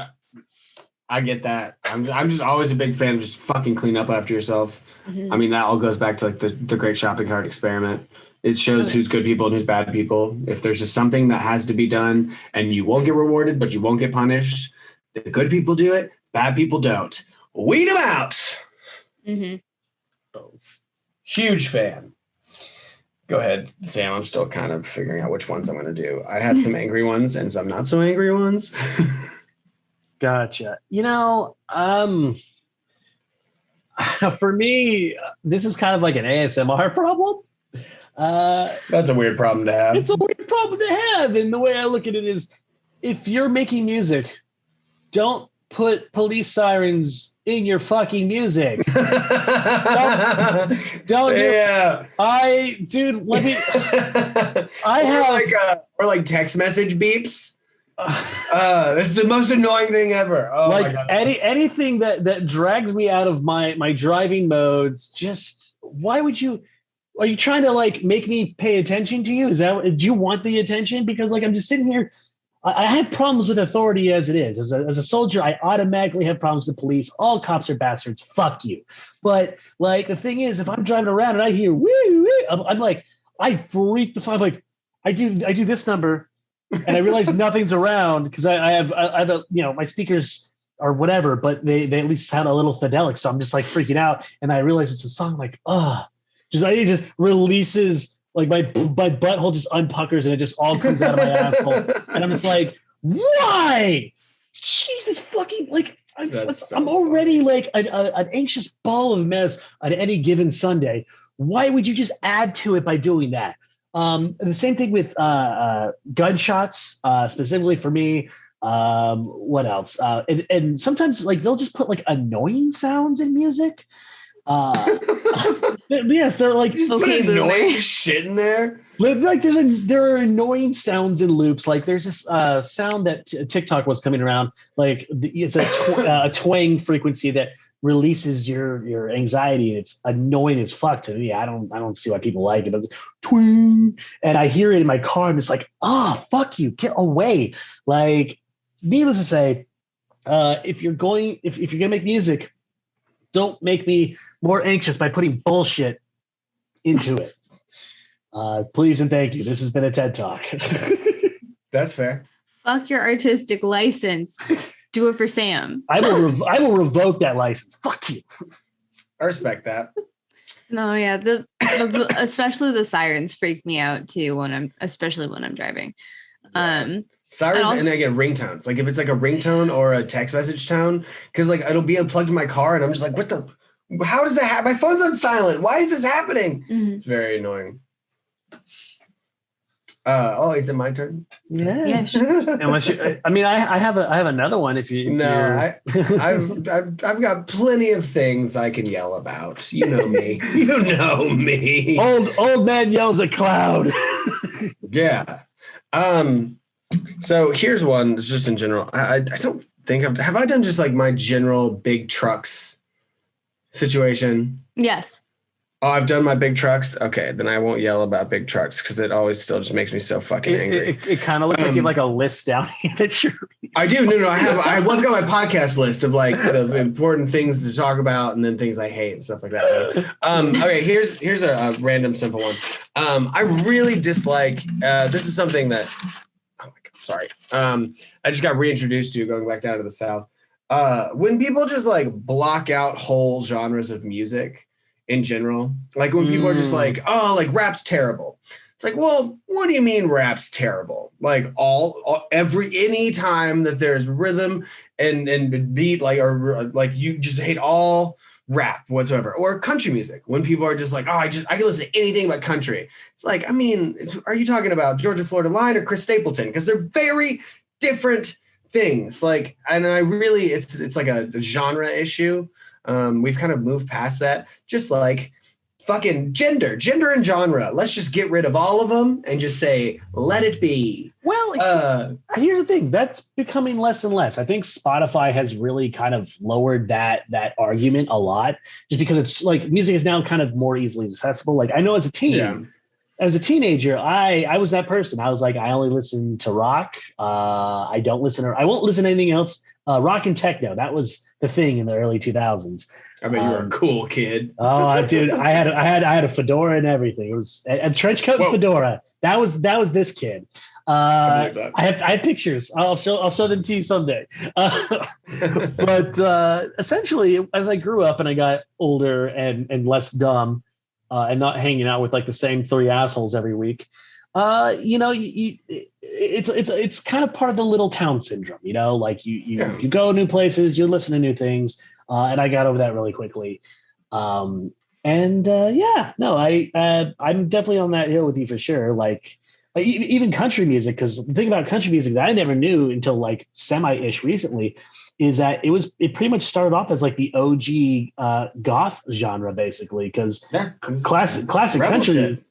Speaker 3: I get that. I'm just always a big fan of just fucking clean up after yourself.
Speaker 2: Mm-hmm.
Speaker 3: I mean, that all goes back to like the great shopping cart experiment. It shows who's good people and who's bad people. If there's just something that has to be done and you won't get rewarded, but you won't get punished, the good people do it, bad people don't. Weed them out.
Speaker 2: Mm-hmm.
Speaker 3: Huge fan. Go ahead, Sam. I'm still kind of figuring out which ones I'm going to do. I had some angry ones and some not so angry ones.
Speaker 1: Gotcha. You know, for me, this is kind of like an ASMR problem.
Speaker 3: That's a weird problem to have.
Speaker 1: It's a weird problem to have. And the way I look at it is, if you're making music, don't put police sirens in your fucking music. don't
Speaker 3: yeah.
Speaker 1: Let me. I have
Speaker 3: like text message beeps. This is the most annoying thing ever. Oh
Speaker 1: like
Speaker 3: my God.
Speaker 1: anything that drags me out of my driving modes. Just why would you? Are you trying to like make me pay attention to you? Do you want the attention? Because like I'm just sitting here. I have problems with authority as it is. As a soldier, I automatically have problems with police. All cops are bastards. Fuck you. But like the thing is, if I'm driving around and I hear woo, woo, I'm like, I freak the fuck. Like I do this number, and I realize nothing's around because I have a, my speakers or whatever, but they at least sound a little fidelic. So I'm just like freaking out, and I realize it's a song. Like it just releases. Like my butthole just unpuckers and it just all comes out of my asshole. And I'm just like, why? Jesus fucking, like, I'm already like an anxious ball of mess on any given Sunday. Why would you just add to it by doing that? The same thing with gunshots, specifically for me. What else? And sometimes like they'll just put like annoying sounds in music. Yes, they're like
Speaker 2: okay,
Speaker 3: annoying shit in there.
Speaker 1: Like there are annoying sounds in loops. Like there's this sound that TikTok was coming around. Like it's a twang frequency that releases your anxiety. It's annoying as fuck to me. I don't see why people like it. But it's twang, and I hear it in my car, and it's like, fuck you, get away. Like, needless to say, if you're gonna make music, don't make me more anxious by putting bullshit into it. Please and thank you. This has been a TED Talk.
Speaker 3: That's fair.
Speaker 2: Fuck your artistic license. Do it for Sam.
Speaker 1: I will revoke that license. Fuck you.
Speaker 3: I respect that.
Speaker 2: No, yeah, the especially the sirens freak me out too especially when I'm driving.
Speaker 3: Sirens and I get ringtones. Like if it's like a ringtone or a text message tone, because like it'll be unplugged in my car and I'm just like, what the? How does that happen? My phone's on silent. Why is this happening?
Speaker 2: Mm-hmm.
Speaker 3: It's very annoying. Is it my turn?
Speaker 1: Yeah. Unless you, I mean, I have another one.
Speaker 3: I've got plenty of things I can yell about. You know me. You know me.
Speaker 1: Old man yells at cloud.
Speaker 3: Yeah. So here's one. It's just in general. I don't think have I done just like my general big trucks situation?
Speaker 2: Yes.
Speaker 3: Oh, I've done my big trucks. Okay, then I won't yell about big trucks because it always still just makes me so fucking angry.
Speaker 1: It kind of looks like you have like a list down here that you're.
Speaker 3: I do. No. I've got my podcast list of like the important things to talk about and then things I hate and stuff like that. Okay, here's a random simple one. I really dislike. This is something that. Oh my God, sorry. I just got reintroduced to going back down to the South. When people just like block out whole genres of music. In general, like when people are just like, oh, like rap's terrible. It's like, well, what do you mean rap's terrible? Like any time that there's rhythm and beat, like, or like you just hate all rap whatsoever, or country music. When people are just like, oh, I can listen to anything but country. It's like, I mean, are you talking about Georgia Florida Line or Chris Stapleton? Because they're very different things. Like, and I really, it's like a genre issue. We've kind of moved past that. Just like fucking gender and genre. Let's just get rid of all of them and just say, let it be.
Speaker 1: Well, here's the thing. That's becoming less and less. I think Spotify has really kind of lowered that argument a lot, just because it's like music is now kind of more easily accessible. Like I know as a teenager, I was that person. I was like, I only listen to rock. I won't listen to anything else. Rock and techno. That was the thing in the early 2000s.
Speaker 3: I bet you were a cool kid.
Speaker 1: Oh, dude, I had a fedora and everything. It was a trench coat and fedora. That was this kid. I have pictures. I'll show them to you someday. But essentially, as I grew up and I got older and less dumb, and not hanging out with like the same three assholes every week, it's kind of part of the little town syndrome, like you go new places, you listen to new things. And I got over that really quickly. I'm definitely on that hill with you for sure. Like even country music, because the thing about country music that I never knew until like semi-ish recently is that it pretty much started off as like the OG goth genre, basically, because classic country. Shit.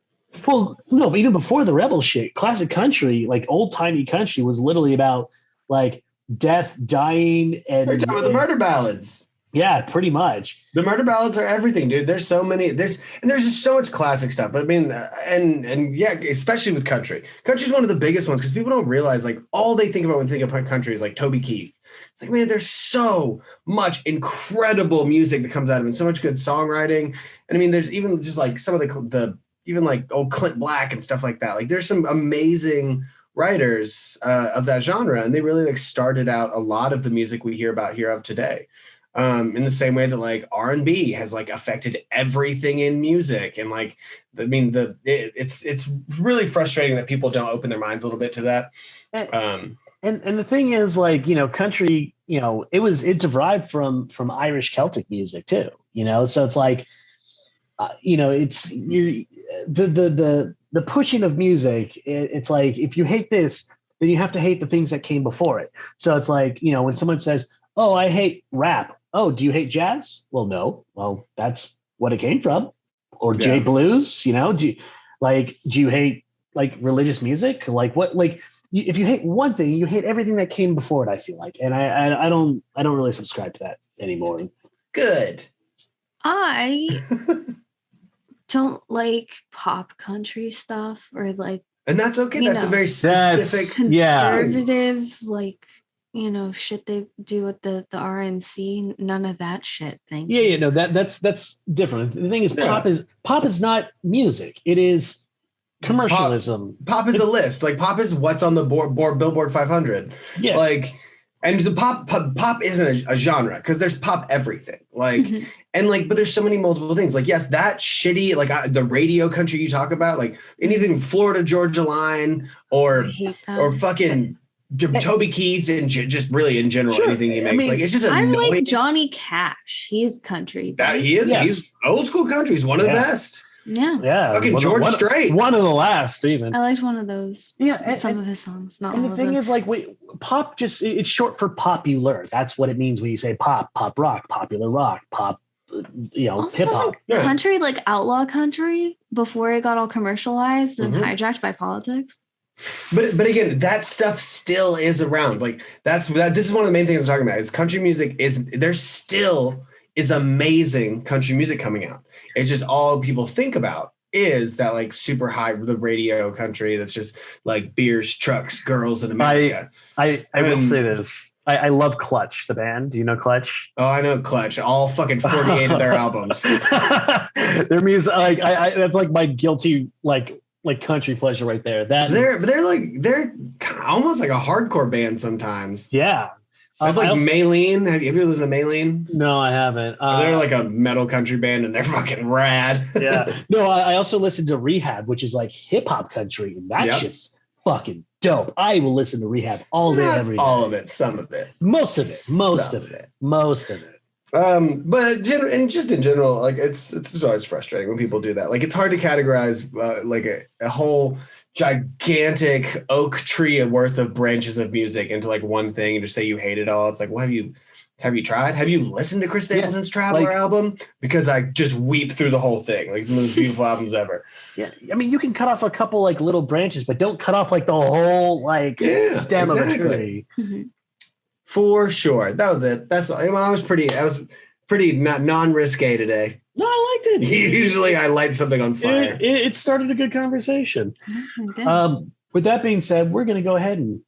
Speaker 1: Well, no, but even before the rebel shit, classic country, like old timey country, was literally about like death, dying, and
Speaker 3: you're talking about the murder ballads.
Speaker 1: Yeah, pretty much.
Speaker 3: The murder ballads are everything, dude. There's so many. There's just so much classic stuff. But I mean, and yeah, especially with country. Country's one of the biggest ones because people don't realize like all they think about when they think about country is like Toby Keith. It's like, man, there's so much incredible music that comes out of it, and so much good songwriting. And I mean, there's even just like some of the even like old Clint Black and stuff like that. Like there's some amazing writers of that genre, and they really like started out a lot of the music we hear of today. In the same way that like R&B has like affected everything in music. And like, I mean, it's really frustrating that people don't open their minds a little bit to that.
Speaker 1: And the thing is like, country, it derived from Irish Celtic music too, so it's like, it's the pushing of music. It's like, if you hate this, then you have to hate the things that came before it. So it's like, when someone says, oh, I hate rap. Oh, do you hate jazz? Well, no. Well, that's what it came from. Or J blues, do you hate like religious music? Like what, like if you hate one thing, you hate everything that came before it, I feel like. And I don't really subscribe to that anymore.
Speaker 3: Good.
Speaker 2: I don't like pop country stuff or like,
Speaker 3: and that's okay. That's a very specific
Speaker 2: conservative, like, shit they do with the RNC, none of that shit thing.
Speaker 1: Yeah, no, that's different. The thing is, pop is not music. It is commercialism.
Speaker 3: Pop is a list. Like pop is what's on the Billboard 500.
Speaker 1: Yeah.
Speaker 3: Like And the pop isn't a genre because there's pop everything. Like, and like, but there's so many multiple things. Like, yes, that shitty, like the radio country you talk about, like anything Florida Georgia Line or fucking Toby Keith and just really in general, anything he makes. I mean, like, it's just
Speaker 2: I like Johnny Cash. He's country.
Speaker 3: That he is. Yes. He's old school country. He's one of the best.
Speaker 2: Yeah.
Speaker 3: Fucking George Strait.
Speaker 1: One of the last, even.
Speaker 2: I liked one of those.
Speaker 1: Yeah.
Speaker 2: Some of his songs. Not
Speaker 1: and
Speaker 2: all
Speaker 1: the thing is, like, pop just, it's short for popular. That's what it means when you say pop rock, popular rock, pop, hip hop.
Speaker 2: Country, like outlaw country, before it got all commercialized and hijacked by politics.
Speaker 3: But again, that stuff still is around. Like, this is one of the main things I'm talking about is country music there still is amazing country music coming out. It's just all people think about is that like super high, the radio country that's just like beers, trucks, girls in America.
Speaker 1: I will say this. I love Clutch, the band. Do you know Clutch?
Speaker 3: Oh, I know Clutch. All fucking 48 of their albums.
Speaker 1: Their music, like that's like my guilty like country pleasure right there. That
Speaker 3: they're almost like a hardcore band sometimes.
Speaker 1: Yeah.
Speaker 3: It's like Maylene. Have you ever listened to Maylene?
Speaker 1: No, I haven't.
Speaker 3: They're like a metal country band, and they're fucking rad.
Speaker 1: Yeah. No, I also listened to Rehab, which is like hip hop country, and that shit's fucking dope. I will listen to Rehab all day, every day.
Speaker 3: All of it, some of it,
Speaker 1: most of it.
Speaker 3: But just in general, like it's just always frustrating when people do that. Like it's hard to categorize like a whole gigantic oak tree worth of branches of music into like one thing and just say you hate it all. It's like, well, have you tried? Have you listened to Chris Stapleton's Traveler album? Because I just weep through the whole thing. Like it's one of the most beautiful albums ever. Yeah.
Speaker 1: I mean, you can cut off a couple like little branches, but don't cut off like the whole stem of a tree. Mm-hmm.
Speaker 3: For sure. That was it. I was pretty not non-risque today.
Speaker 1: No, I liked it.
Speaker 3: Usually I light something on fire.
Speaker 1: It started a good conversation. With that being said, we're going to go ahead and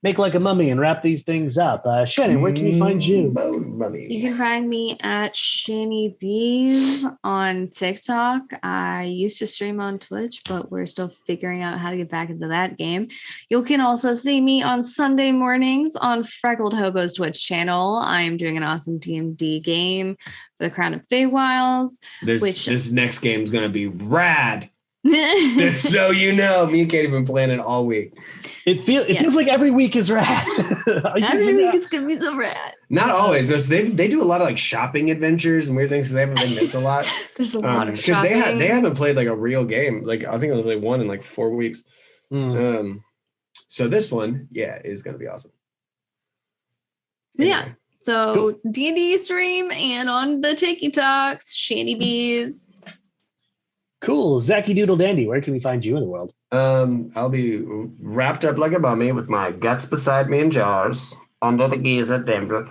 Speaker 1: make like a mummy and wrap these things up. Shannon, where can we find you?
Speaker 3: Mummy.
Speaker 2: You can find me at Shanny Bees on TikTok. I used to stream on Twitch, but we're still figuring out how to get back into that game. You can also see me on Sunday mornings on Freckled Hobo's Twitch channel. I am doing an awesome D&D game for the Crown of Feywilds.
Speaker 3: This next game is going to be rad. Just so you know, me and Katie have been playing it all week.
Speaker 1: It feels like every week is rad.
Speaker 2: Every week it's gonna be so rad.
Speaker 3: Not always. No, so they do a lot of like shopping adventures and weird things. So they haven't been missed a lot.
Speaker 2: There's a lot of shopping.
Speaker 3: Because they haven't played like a real game. Like I think it was like one in like 4 weeks. So this one, is gonna be awesome.
Speaker 2: Anyway. Yeah. So D&D stream and on the TikToks, Shanny Bees.
Speaker 1: Cool. Zachy Doodle Dandy, where can we find you in the world?
Speaker 3: I'll be wrapped up like a mummy with my guts beside me in jars under the geese at Denver.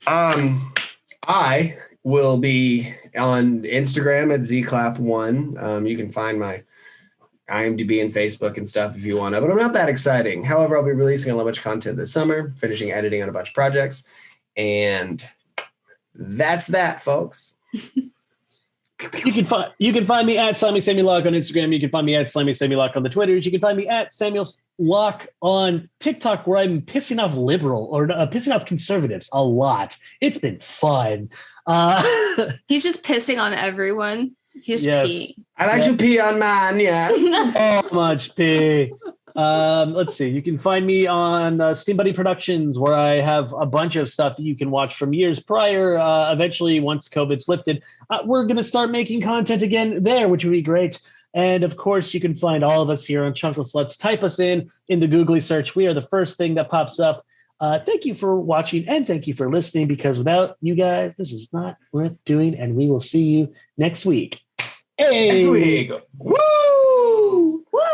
Speaker 3: I will be on Instagram at zclap1. You can find my IMDb and Facebook and stuff if you want to, but I'm not that exciting. However, I'll be releasing a bunch of content this summer, finishing editing on a bunch of projects, and that's that, folks.
Speaker 1: You can find me at Slimy Sammy Lock on Instagram. You can find me at Slimy Sammy Lock on the Twitters. You can find me at Samuel Lock on TikTok, where I'm pissing off pissing off conservatives a lot. It's been fun.
Speaker 2: He's just pissing on everyone. He's pee.
Speaker 3: I like to pee on mine. Yes.
Speaker 1: So much pee. Let's see. You can find me on Steam Buddy Productions, where I have a bunch of stuff that you can watch from years prior. Eventually, once COVID's lifted, we're going to start making content again there, which would be great. And of course, you can find all of us here on Chucklesluts. Type us in the Googly search. We are the first thing that pops up. Thank you for watching and thank you for listening, because without you guys, this is not worth doing. And we will see you next week. Hey!
Speaker 3: Next week. Woo!
Speaker 2: Woo!